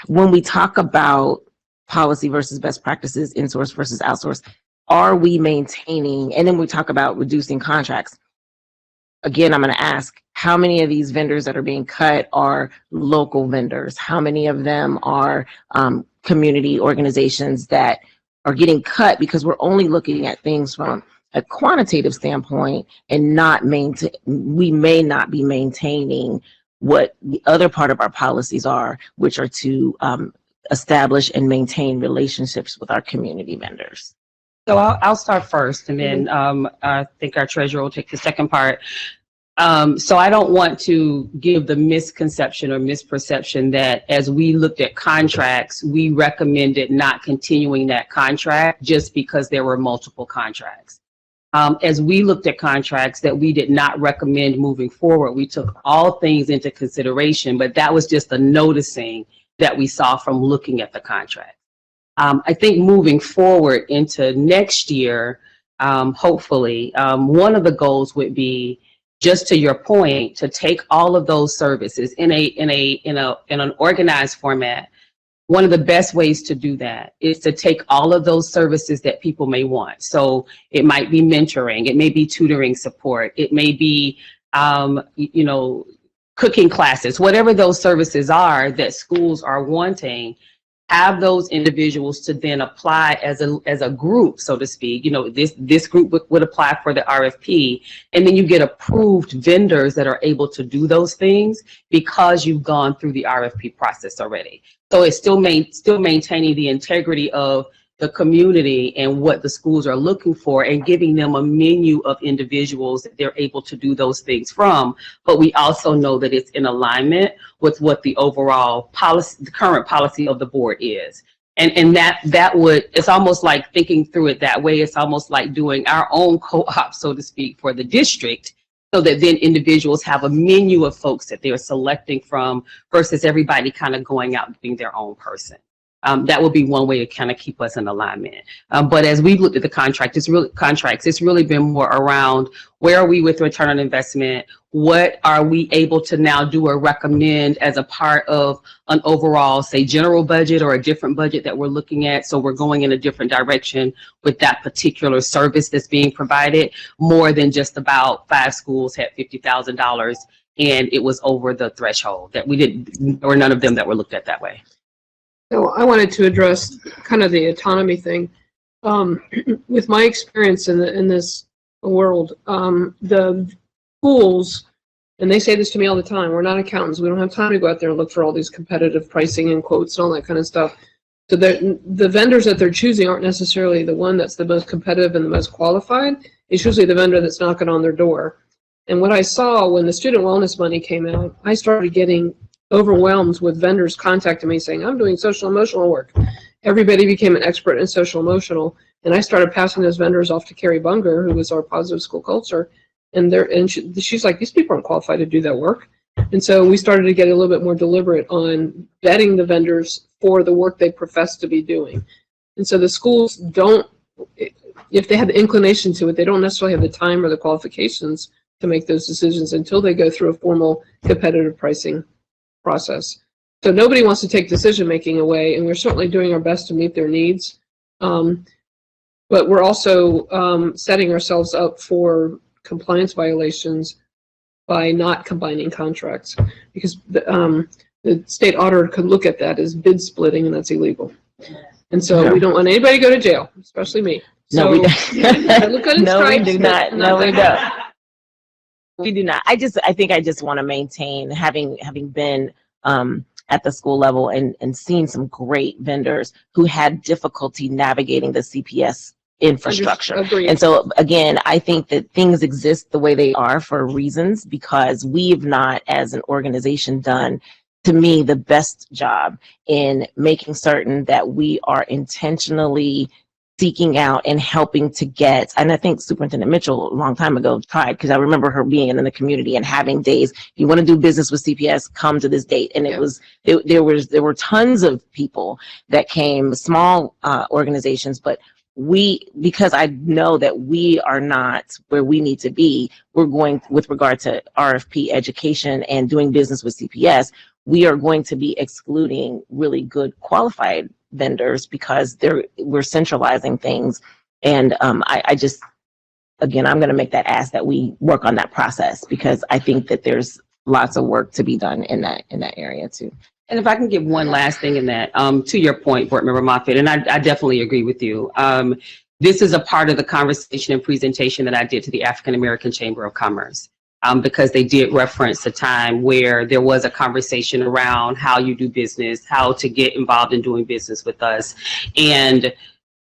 when we talk about policy versus best practices, in-source versus outsource, are we maintaining, and then we talk about reducing contracts. Again, I'm going to ask, how many of these vendors that are being cut are local vendors? How many of them are community organizations that are getting cut because we're only looking at things from a quantitative standpoint and we may not be maintaining what the other part of our policies are, which are to establish and maintain relationships with our community vendors. So I'll start first, and then I think our treasurer will take the second part. So I don't want to give the misconception or misperception that as we looked at contracts, we recommended not continuing that contract just because there were multiple contracts. As we looked at contracts that we did not recommend moving forward, we took all things into consideration, but that was just a noticing that we saw from looking at the contract. I think moving forward into next year, hopefully, one of the goals would be, just to your point, to take all of those services in an organized format. One of the best ways to do that is to take all of those services that people may want. So it might be mentoring, it may be tutoring support, it may be, cooking classes, whatever those services are that schools are wanting. Have those individuals to then apply as a group, so to speak. This group would apply for the RFP, and then you get approved vendors that are able to do those things because you've gone through the RFP process already. So it's still maintaining the integrity of the community and what the schools are looking for, and giving them a menu of individuals that they're able to do those things from. But we also know that it's in alignment with what the overall policy, the current policy of the board is. And that would, it's almost like thinking through it that way. It's almost like doing our own co-op, so to speak, for the district, so that then individuals have a menu of folks that they're selecting from versus everybody kind of going out and being their own person. That would be one way to kind of keep us in alignment. But as we've looked at the contracts, it's really been more around where are we with return on investment? What are we able to now do or recommend as a part of an overall, say, general budget or a different budget that we're looking at? So we're going in a different direction with that particular service that's being provided, more than just about 5 schools had $50,000 and it was over the threshold. That there were none of them that were looked at that way. So I wanted to address kind of the autonomy thing. With my experience in this world, the schools, and they say this to me all the time, we're not accountants. We don't have time to go out there and look for all these competitive pricing and quotes and all that kind of stuff. So the vendors that they're choosing aren't necessarily the one that's the most competitive and the most qualified. It's usually the vendor that's knocking on their door. And what I saw when the student wellness money came out, I started getting overwhelmed with vendors contacting me saying, I'm doing social emotional work. Everybody became an expert in social emotional. And I started passing those vendors off to Carrie Bunger, who was our positive school culture. And she's like, these people aren't qualified to do that work. And so we started to get a little bit more deliberate on vetting the vendors for the work they profess to be doing. And so the schools don't, if they have the inclination to it, they don't necessarily have the time or the qualifications to make those decisions until they go through a formal competitive pricing process. So nobody wants to take decision-making away, and we're certainly doing our best to meet their needs. But we're also setting ourselves up for compliance violations by not combining contracts, because the state auditor could look at that as bid splitting, and that's illegal. And so we don't want anybody to go to jail, especially me. No, we don't. Look good in No, we stripes, do but not. No, we that. don't. We do not. I think I just want to maintain, having been at the school level and seen some great vendors who had difficulty navigating the CPS infrastructure. Agreed. And so again, I think that things exist the way they are for reasons, because we've not, as an organization, done, to me, the best job in making certain that we are intentionally seeking out and helping to get, and I think Superintendent Mitchell a long time ago tried, because I remember her being in the community and having days, if you want to do business with CPS, come to this date. And there were tons of people that came, small organizations, but because I know that we are not where we need to be, we're going, with regard to RFP education and doing business with CPS, we are going to be excluding really good qualified vendors because we're centralizing things. And I just, again, I'm going to make that ask that we work on that process, because I think that there's lots of work to be done in that area too. And if I can give one last thing in that, to your point, Board Member Moffitt, and I definitely agree with you. This is a part of the conversation and presentation that I did to the African American Chamber of Commerce, because they did reference a time where there was a conversation around how you do business, how to get involved in doing business with us, and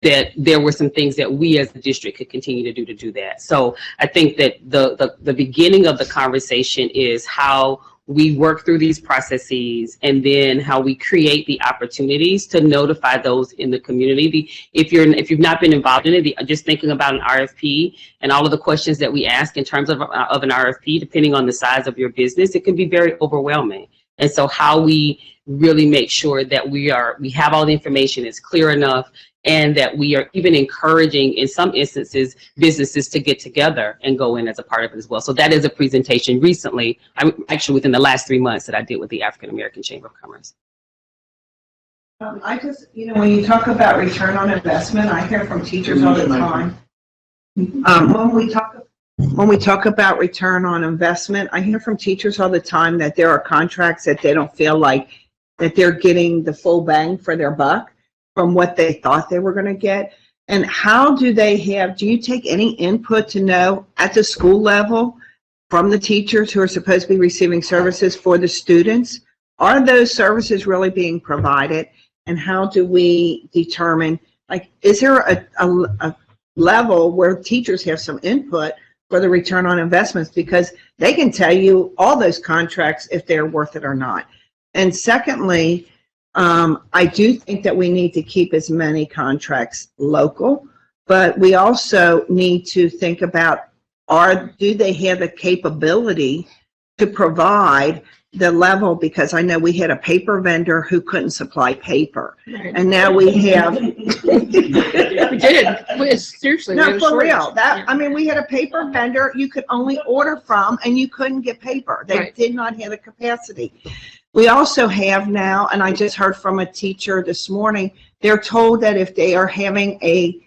that there were some things that we as the district could continue to do that. So I think that the beginning of the conversation is how we work through these processes, and then how we create the opportunities to notify those in the community. If you've not been involved in it, just thinking about an RFP and all of the questions that we ask in terms of an RFP, depending on the size of your business, it can be very overwhelming. And so how we really make sure that we have all the information, it's clear enough, and that we are even encouraging, in some instances, businesses to get together and go in as a part of it as well. So that is a presentation recently, actually within the last 3 months, that I did with the African American Chamber of Commerce. I just, when you talk about return on investment, I hear from teachers all the time. When we talk about return on investment, I hear from teachers all the time that there are contracts that they don't feel like that they're getting the full bang for their buck from what they thought they were going to get. And how do you take any input to know at the school level from the teachers who are supposed to be receiving services for the students? Are those services really being provided? And how do we determine, like, is there a level where teachers have some input for the return on investments? Because they can tell you all those contracts if they're worth it or not. And secondly, I do think that we need to keep as many contracts local, but we also need to think about, do they have the capability to provide the level? Because I know we had a paper vendor who couldn't supply paper, and now we have. We did. Seriously. No, for real. I mean, we had a paper vendor you could only order from, and you couldn't get paper. They did not have the capacity. We also have now, and I just heard from a teacher this morning, they're told that if they are having a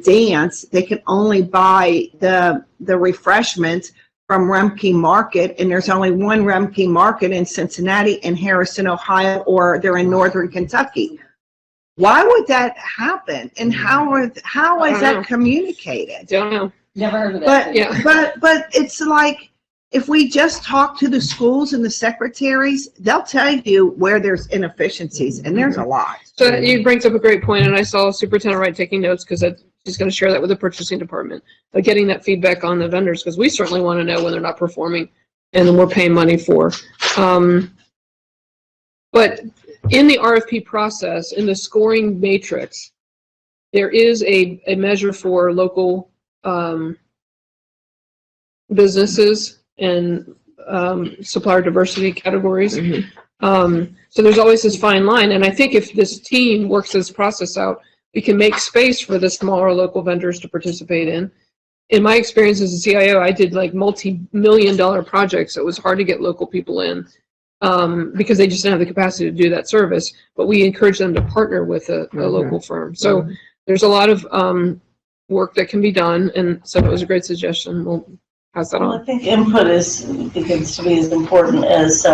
dance, they can only buy the refreshments from Rumpke Market, and there's only one Rumpke Market in Cincinnati and Harrison, Ohio, or they're in Northern Kentucky. Why would that happen? And how is that communicated? Don't know. Never heard of that. But it's like, if we just talk to the schools and the secretaries, they'll tell you where there's inefficiencies, and there's a lot. So you brings up a great point, and I saw Superintendent Wright taking notes, because she's going to share that with the purchasing department. But getting that feedback on the vendors, because we certainly want to know when they're not performing and then we're paying money for. But in the RFP process, in the scoring matrix, there is a measure for local businesses and supplier diversity categories. So there's always this fine line, and I think if this team works this process out, we can make space for the smaller local vendors to participate in. In my experience as a CIO, I did like multi-million-dollar projects. It was hard to get local people in because they just didn't have the capacity to do that service, but we encourage them to partner with a local firm. So there's a lot of work that can be done, and so it was a great suggestion. We'll pass that Well, on. I think input begins to be as important as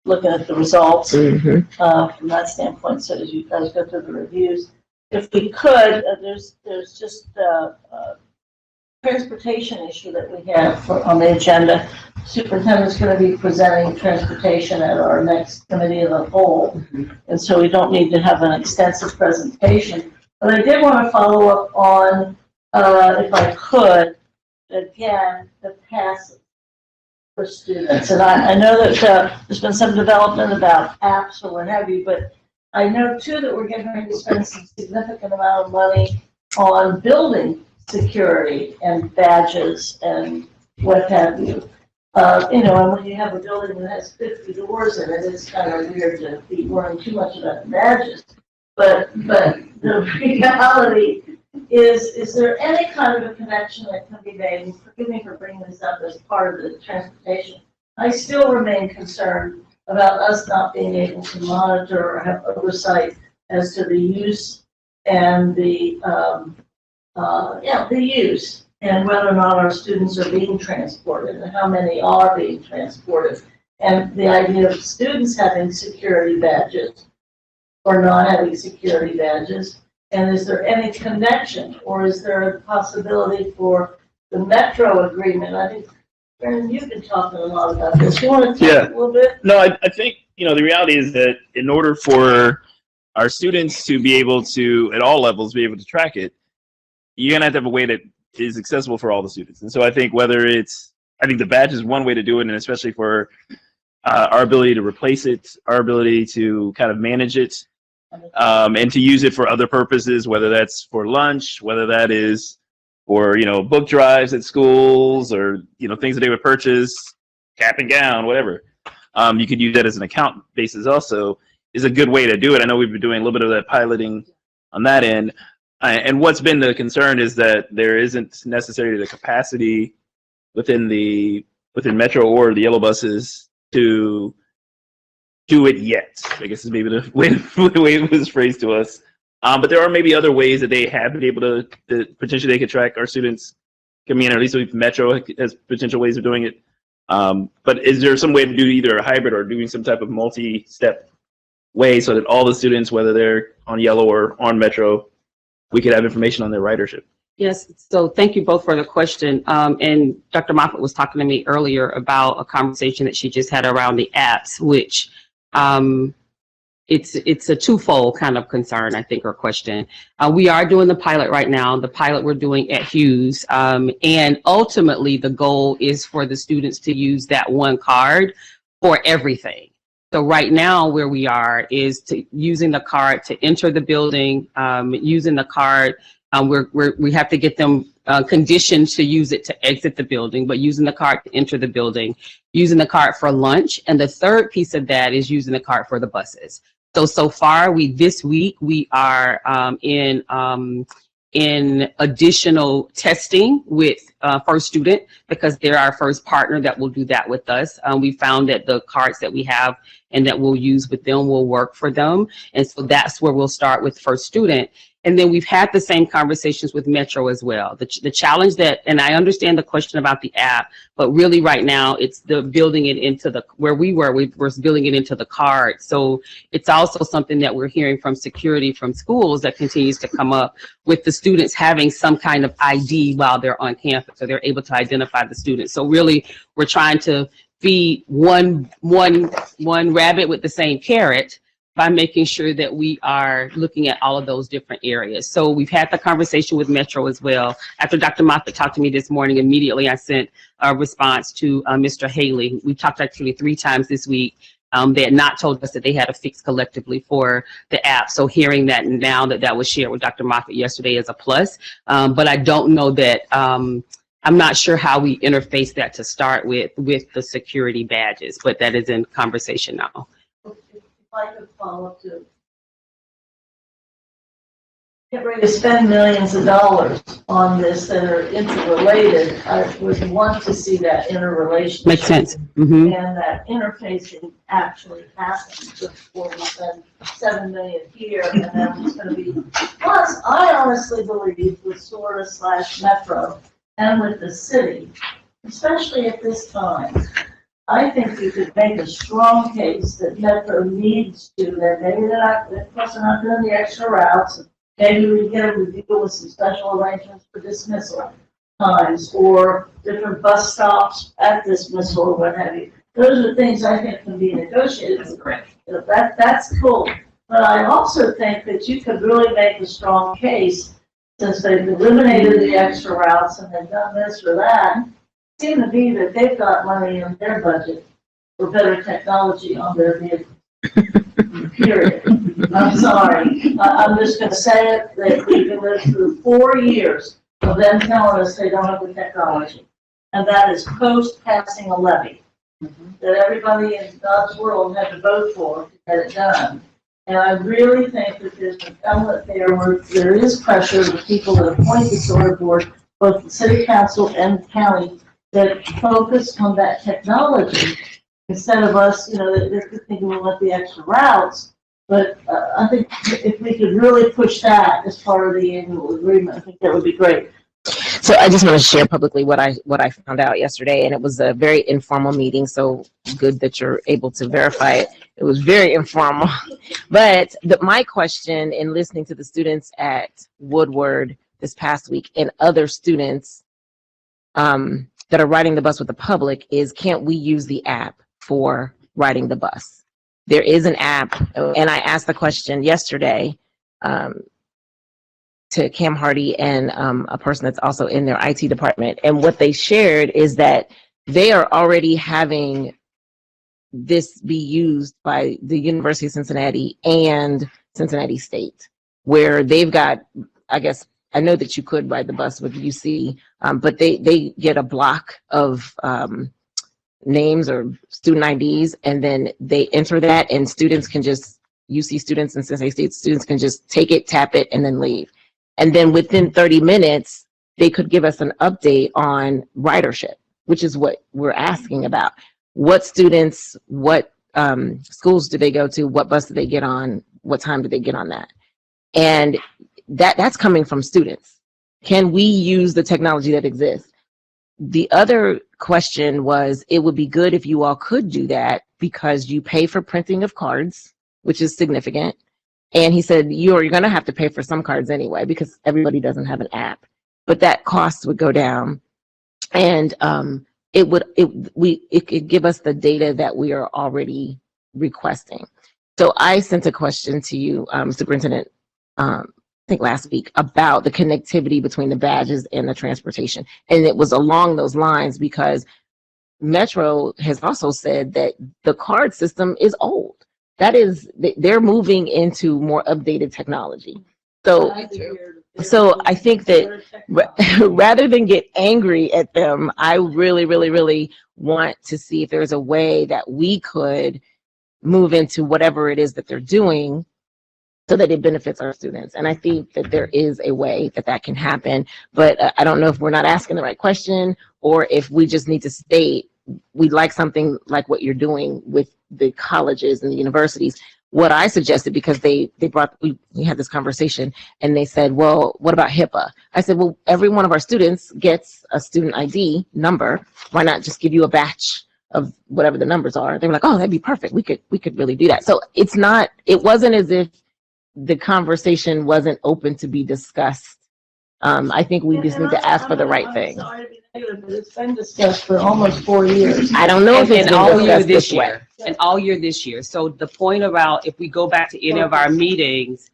looking at the results from that standpoint. So as you guys go through the reviews, if we could, there's just a transportation issue that we have on the agenda. Superintendent's going to be presenting transportation at our next committee of the whole, and so we don't need to have an extensive presentation. But I did want to follow up on, if I could, again, the passes for students. And I know that there's been some development about apps or what have you, but I know too that we're getting ready to spend some significant amount of money on building security and badges and what have you. And when you have a building that has 50 doors in it, it's kind of weird to be worrying too much about the badges. But the reality is there any kind of a connection that can be made? And forgive me for bringing this up as part of the transportation. I still remain concerned about us not being able to monitor or have oversight as to the use and the use and whether or not our students are being transported and how many are being transported. And the idea of students having security badges or not having security badges. And is there any connection, or is there a possibility for the Metro agreement? I think, Brandon, you've been talking a lot about this. You want to talk a little bit? No, I think, the reality is that in order for our students to be able to, at all levels, be able to track it, you're going to have a way that is accessible for all the students. And so I think I think the badge is one way to do it, and especially for our ability to replace it, our ability to kind of manage it, and to use it for other purposes, whether that's for lunch, whether that is for, book drives at schools or, things that they would purchase, cap and gown, whatever. You could use that as an account basis also is a good way to do it. I know we've been doing a little bit of that piloting on that end. And what's been the concern is that there isn't necessarily the capacity within Metro or the yellow buses to do it yet, I guess is maybe the way it was phrased to us. But there are maybe other ways that they have been able to potentially they could track our students coming in, or at least with Metro has potential ways of doing it. But is there some way to do either a hybrid or doing some type of multi-step way so that all the students, whether they're on yellow or on Metro, we could have information on their ridership? Yes, so thank you both for the question. And Dr. Moffitt was talking to me earlier about a conversation that she just had around the apps, which it's a twofold kind of concern, I think, or question. We are doing the pilot right now. The pilot we're doing at Hughes, and ultimately the goal is for the students to use that one card for everything. So right now where we are is using the card to enter the building, using the card. We have to get them conditioned to use it to exit the building, but using the card to enter the building, using the card for lunch. And the third piece of that is using the card for the buses. So far, this week, we are in additional testing with First Student because they're our first partner that will do that with us. We found that the cards that we have and that we'll use with them will work for them. And so that's where we'll start with First Student. And then we've had the same conversations with Metro as well. The challenge and I understand the question about the app, but really right now it's the building it into where we were building it into the card. So it's also something that we're hearing from security from schools that continues to come up with the students having some kind of ID while they're on campus, so they're able to identify the students. So really we're trying to feed one rabbit with the same carrot, by making sure that we are looking at all of those different areas. So we've had the conversation with Metro as well. After Dr. Moffitt talked to me this morning, immediately I sent a response to Mr. Haley. We talked actually 3 times this week. They had not told us that they had a fix collectively for the app. So hearing that now that was shared with Dr. Moffitt yesterday is a plus. But I don't know that, I'm not sure how we interface that to start with the security badges, but that is in conversation now. If I could follow to get ready to spend millions of dollars on this that are interrelated, I would want to see that interrelationship. Makes sense. Mm-hmm. And that interfacing actually happens before we spend $7 million here, and then it's going to be. Plus, I honestly believe with SORTA/Metro and with the city, especially at this time, I think you could make a strong case that Metro needs to, that maybe they're not, of course, they're not doing the extra routes. Maybe we get a review with some special arrangements for dismissal times or different bus stops at dismissal or what have you. Those are things I think can be negotiated. That's cool. But I also think that you could really make a strong case, since they've eliminated the extra routes and they've done this or that. It seems to be that they've got money in their budget for better technology on their vehicles. Period. I'm sorry. I'm just going to say it, that we've been lived through 4 years of them telling us they don't have the technology. And that is post-passing a levy that everybody in God's world had to vote for to get it done. And I really think that there's an element there where there is pressure of the people that appoint the SORTA board, both the city council and county, that focus on that technology instead of us, they're thinking we want the extra routes. But I think if we could really push that as part of the annual agreement, I think that would be great. So I just want to share publicly what I found out yesterday, and it was a very informal meeting. So good that you're able to verify it. It was very informal. But my question in listening to the students at Woodward this past week and other students that are riding the bus with the public is, can't we use the app for riding the bus? There is an app, and I asked the question yesterday to Cam Hardy and a person that's also in their IT department. And what they shared is that they are already having this be used by the University of Cincinnati and Cincinnati State, where they've got, I guess, I know that you could ride the bus with UC, but they get a block of names or student IDs, and then they enter that, and students can just, UC students and Cincinnati State students can just take it, tap it, and then leave. And then within 30 minutes, they could give us an update on ridership, which is what we're asking about. What students, what schools do they go to? What bus do they get on? What time do they get on that? And that's coming from students. Can we use the technology that exists? The other question was, it would be good if you all could do that because you pay for printing of cards, which is significant. And he said, you're going to have to pay for some cards anyway because everybody doesn't have an app, but that cost would go down. And it could give us the data that we are already requesting. So I sent a question to you, Superintendent, I think last week, about the connectivity between the badges and the transportation. And it was along those lines because Metro has also said that the card system is old. That is, they're moving into more updated technology. So I think that rather than get angry at them, I really, really, really want to see if there's a way that we could move into whatever it is that they're doing so that it benefits our students. And I think that there is a way that that can happen, but I don't know if we're not asking the right question or if we just need to state we'd like something like what you're doing with the colleges and the universities. What I suggested, because we had this conversation and they said, well, what about HIPAA? I said, well, every one of our students gets a student ID number. Why not just give you a batch of whatever the numbers are? They were like, oh, that'd be perfect. We could really do that. So it wasn't as if the conversation wasn't open to be discussed I think we just need to ask for the right thing. I'm sorry to be negative, but it's been discussed for almost 4 years. I don't know if it's And been all year discussed this this way. year, and all year this year. So the point about, if we go back to any of our meetings,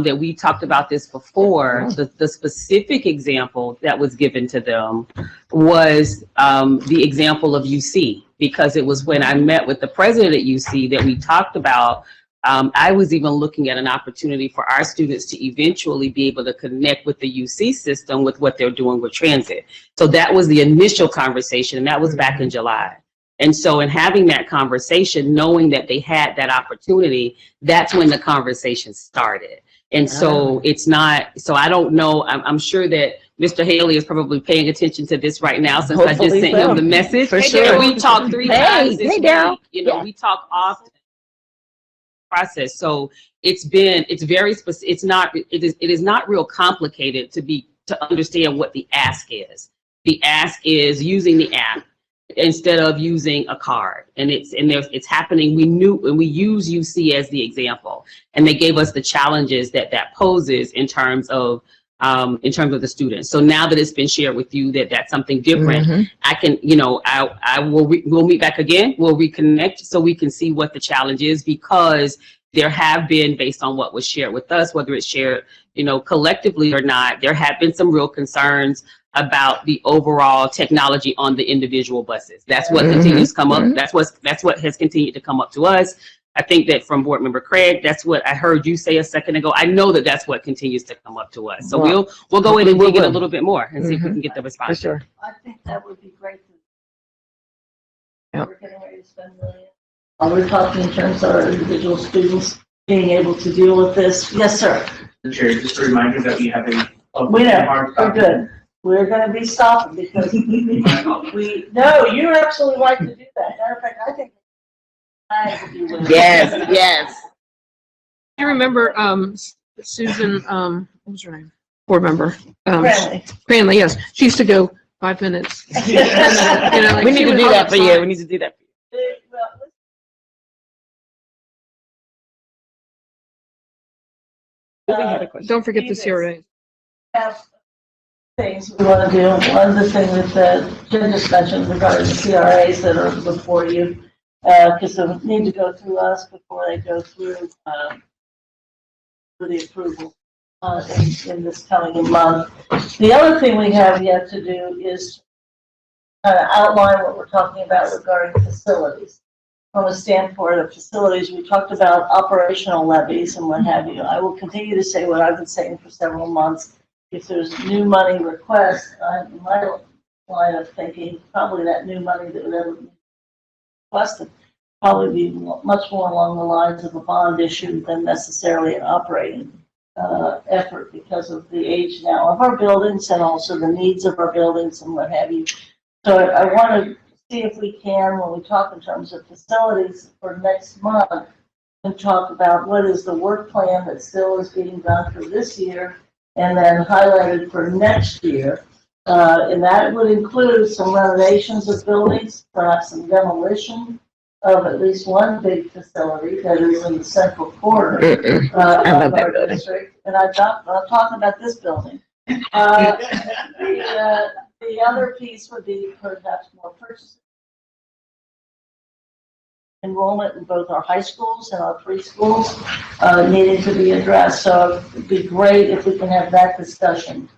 that we talked about this before, the specific example that was given to them was the example of UC, because it was when I met with the president at UC that we talked about. I was even looking at an opportunity for our students to eventually be able to connect with the UC system with what they're doing with transit. So that was the initial conversation, and that was back in July. And so in having that conversation, knowing that they had that opportunity, that's when the conversation started. And so it's not, so I don't know, I'm sure that Mr. Haley is probably paying attention to this right now since I just Hopefully sent so. him the message. For sure. And we talked 3 times this hey, Daryl. week. You know, we talk often process. So it's very specific. It is not real complicated to understand what the ask is. The ask is using the app instead of using a card, and it's happening. We use UC as the example, and they gave us the challenges that poses in terms of the students. So now that it's been shared with you that that's something different, I can, we'll meet back again. We'll reconnect so we can see what the challenge is, because there have been, based on what was shared with us, whether it's shared, collectively or not, there have been some real concerns about the overall technology on the individual buses. That's what continues to come up. That's what has continued to come up to us. I think that from Board Member Craig, that's what I heard you say a second ago. I know that that's what continues to come up to us. So we'll go in and dig in a little bit more and see if we can get the response. For sure. I think that would be great. Yep. We're getting ready to spend millions. We're talking in terms of our individual students being able to deal with this. Yes, sir. Chair, just a reminder that we have a We know, we're good. We're gonna be stopping because no, you're absolutely right to do that. Matter of fact, I think Yes. I remember Susan, what was her name? Board member. Cranley, yes. She used to go 5 minutes. We need to do that for you. We need to do that for you. Don't forget the CRA. Have things we want to do. One of the things that Jim just mentioned regarding the CRAs that are before you, because they need to go through us before they go through for the approval in this coming month. The other thing we have yet to do is outline what we're talking about regarding facilities. From a standpoint of facilities, we talked about operational levies and what have you. I will continue to say what I've been saying for several months. If there's new money request, in my line of thinking, probably that new money that would ever be requested probably be much more along the lines of a bond issue than necessarily an operating effort, because of the age now of our buildings and also the needs of our buildings and what have you. So I want to see if we can, when we talk in terms of facilities for next month, and talk about what is the work plan that still is being done for this year and then highlighted for next year. And that would include some renovations of buildings, perhaps some demolition of at least one big facility that is in the central corner of our district. And I'm talking about this building. The other piece would be perhaps more purchasing. Enrollment in both our high schools and our preschools needing to be addressed. So it'd be great if we can have that discussion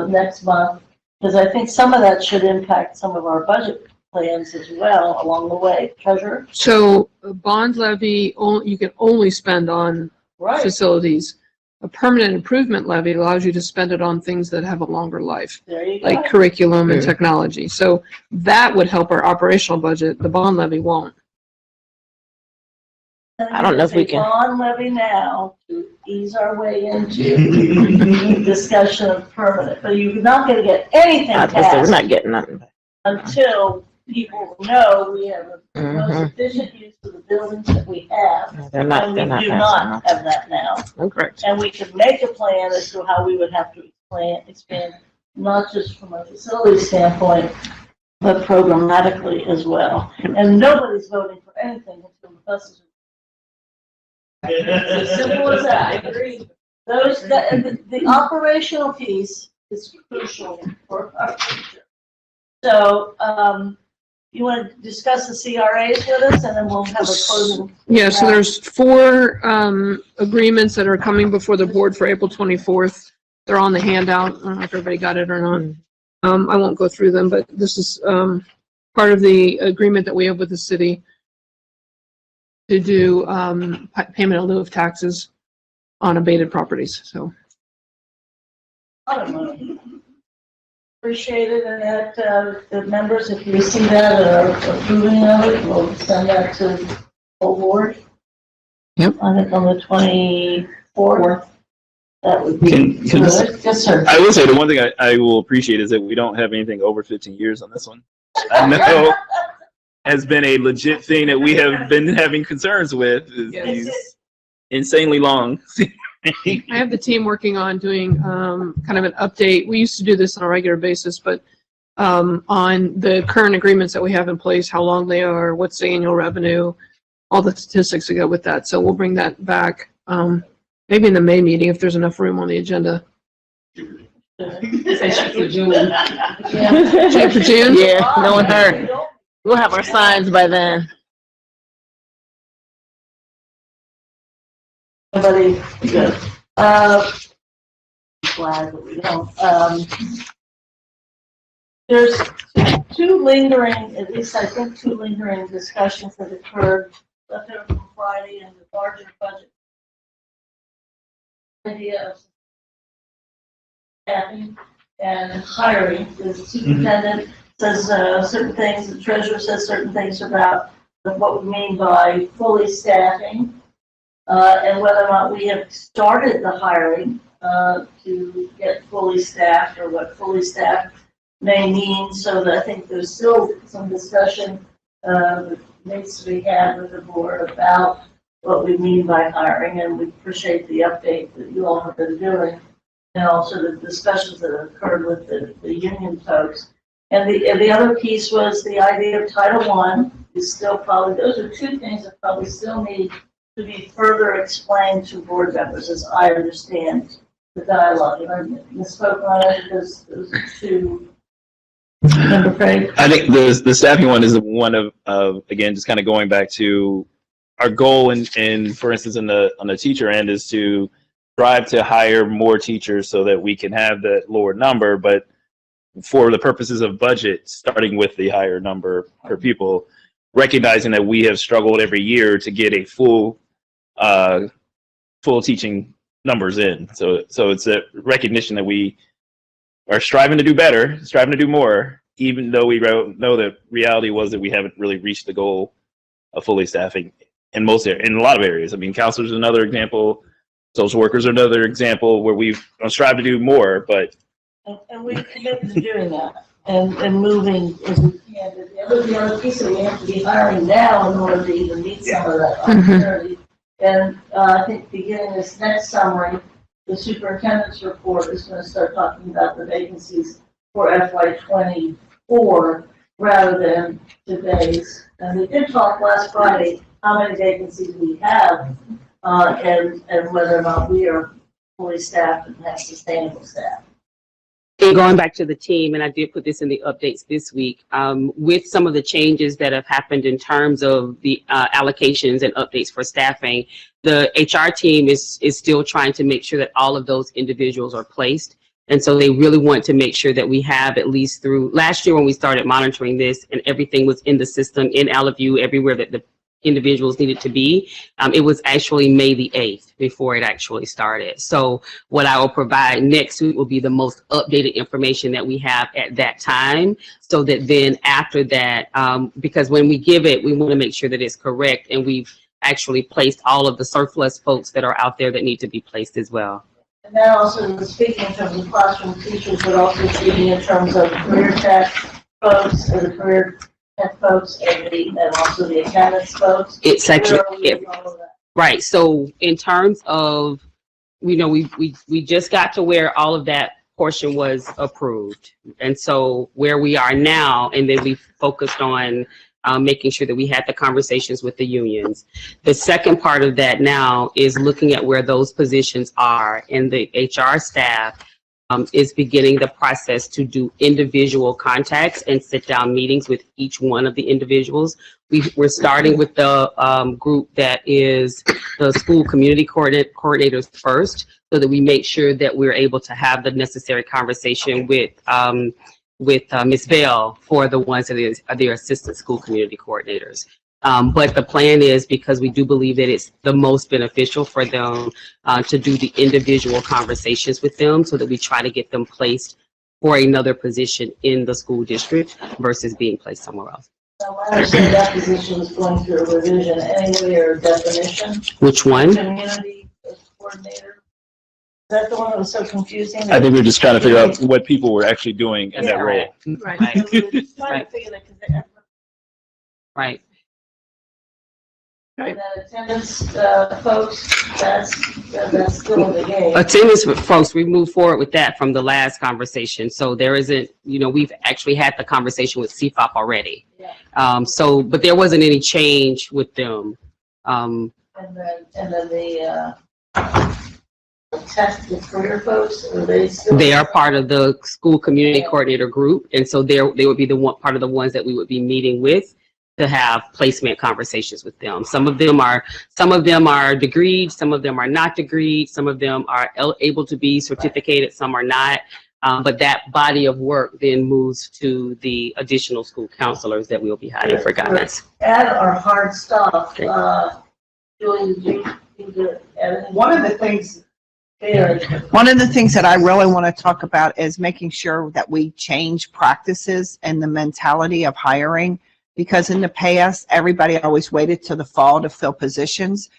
next month, because I think some of that should impact some of our budget plans as well along the way. Treasurer? So a bond levy, you can only spend on facilities. A permanent improvement levy allows you to spend it on things that have a longer life, like curriculum and technology. So that would help our operational budget. The bond levy won't. I don't know if we can. Bond levy now to ease our way into discussion of permanent, but you're not going to get anything passed. We're not getting nothing Until people know we have a most efficient use of the buildings that we have. They're not. And They're we not do passing not them. have that now. Correct. And we can make a plan as to how we would have to expand, not just from a facility standpoint, but programmatically as well. And nobody's voting for anything until the buses are. It's as simple as that. The operational piece is crucial for our future. So, you want to discuss the CRAs with us, and then we'll have a closing. Yeah, so there's 4 agreements that are coming before the board for April 24th. They're on the handout. I don't know if everybody got it or not. I won't go through them, but this is part of the agreement that we have with the city to do payment in lieu of taxes on abated properties. So Appreciate it, and that the members, if you see that or approving of it, we'll send that to the full board. Yep. I think on the 24th. That would be Can good. Yes, sir. I will say the one thing I will appreciate is that we don't have anything over 15 years on this one. I know has been a legit thing that we have been having concerns with is these insanely long. I have the team working on doing kind of an update. We used to do this on a regular basis, but on the current agreements that we have in place, how long they are, what's the annual revenue, all the statistics that go with that. So we'll bring that back maybe in the May meeting if there's enough room on the agenda. Shoot for June. Shoot for June? Yeah, no one heard. We'll have our signs by then. Somebody, good. Glad that we don't. There's 2 lingering, at least I think 2 lingering discussions that occurred left over from Friday and the larger budget. Idea of staffing and hiring. The superintendent says certain things, the treasurer says certain things about what we mean by fully staffing. And whether or not we have started the hiring to get fully staffed, or what fully staffed may mean. So that I think there's still some discussion that needs to be had with the board about what we mean by hiring, and we appreciate the update that you all have been doing, and also the discussions that have occurred with the union folks. And the other piece was the idea of Title I is still probably, those are 2 things that probably still need to be further explained to board members, as I understand the dialogue. And I misspoke on it because those are 2. Member Craig? I think the staffing one is the one of again, just kind of going back to our goal in for instance, on the teacher end is to strive to hire more teachers so that we can have that lower number, but for the purposes of budget, starting with the higher number per pupil, recognizing that we have struggled every year to get a full teaching numbers in. So it's a recognition that we are striving to do better, striving to do more, even though we know that reality was that we haven't really reached the goal of fully staffing in a lot of areas. I mean, counselors are another example, social workers are another example where we've strived to do more, but. And we've committed to doing that and moving as we can. The other piece that we have to be hiring now in order to even meet some of that opportunity. And I think beginning this next summary, the superintendent's report is going to start talking about the vacancies for FY24 rather than today's. And we did talk last Friday how many vacancies we have and whether or not we are fully staffed and have sustainable staff. And going back to the team, and I did put this in the updates this week, with some of the changes that have happened in terms of the allocations and updates for staffing, the HR team is still trying to make sure that all of those individuals are placed. And so they really want to make sure that we have, at least through last year when we started monitoring this and everything was in the system in Allavue, everywhere that the individuals needed to be. It was actually May the 8th before it actually started. So what I will provide next week will be the most updated information that we have at that time, so that then after that, because when we give it, we want to make sure that it's correct and we've actually placed all of the surplus folks that are out there that need to be placed as well. And that also is speaking in terms of classroom teachers, but also speaking in terms of career tech folks and the career tech folks and also the academics folks. It's actually, right. So in terms of, you know, we just got to where all of that portion was approved. And so where we are now, and then we focused on making sure that we had the conversations with the unions. The second part of that now is looking at where those positions are, and the HR staff is beginning the process to do individual contacts and sit down meetings with each one of the individuals. We're starting with the group that is the school community coordinators first, so that we make sure that we're able to have the necessary conversation with Ms. Bell for the ones that are their assistant school community coordinators. But the plan is, because we do believe that it's the most beneficial for them to do the individual conversations with them, so that we try to get them placed for another position in the school district versus being placed somewhere else. So I understand that position was going through a revision anyway, or definition. Which one? Community coordinator. Is that the one that was so confusing? I think we're just trying to figure out what people were actually doing in that role. Right. Right. So we're just trying to figure that, 'cause they have Right. that attendance, folks, that's still in the game. Attendance with folks, we moved forward with that from the last conversation. So there isn't, we've actually had the conversation with CFOP already. Yeah. But there wasn't any change with them. And then the test, the career folks, are they still? They are part of the school community coordinator group, and so they would be part of the ones that we would be meeting with to have placement conversations with them. Some of them are degreed, some of them are not degreed, some of them are able to be certificated, some are not. But that body of work then moves to the additional school counselors that we'll be hiring for guidance. Add our hard stop. Julie, did you need to add anything? One of the things There. One of the things that I really want to talk about is making sure that we change practices and the mentality of hiring, because in the past, everybody always waited till the fall to fill positions,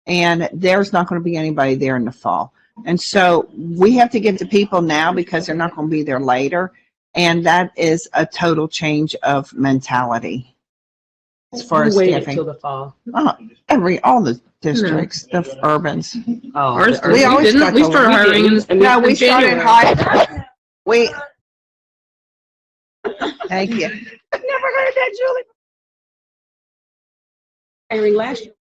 and there's not going to be anybody there in the fall. And so we have to get to people now because they're not going to be there later, and that is a total change of mentality as far as Wait staffing. until the fall. All the districts, the urbans. Oh, Ours, We always didn't. got We the- started hiring in No, we started January. hiring. Thank you. I've never heard that, Julie. Hiring last year.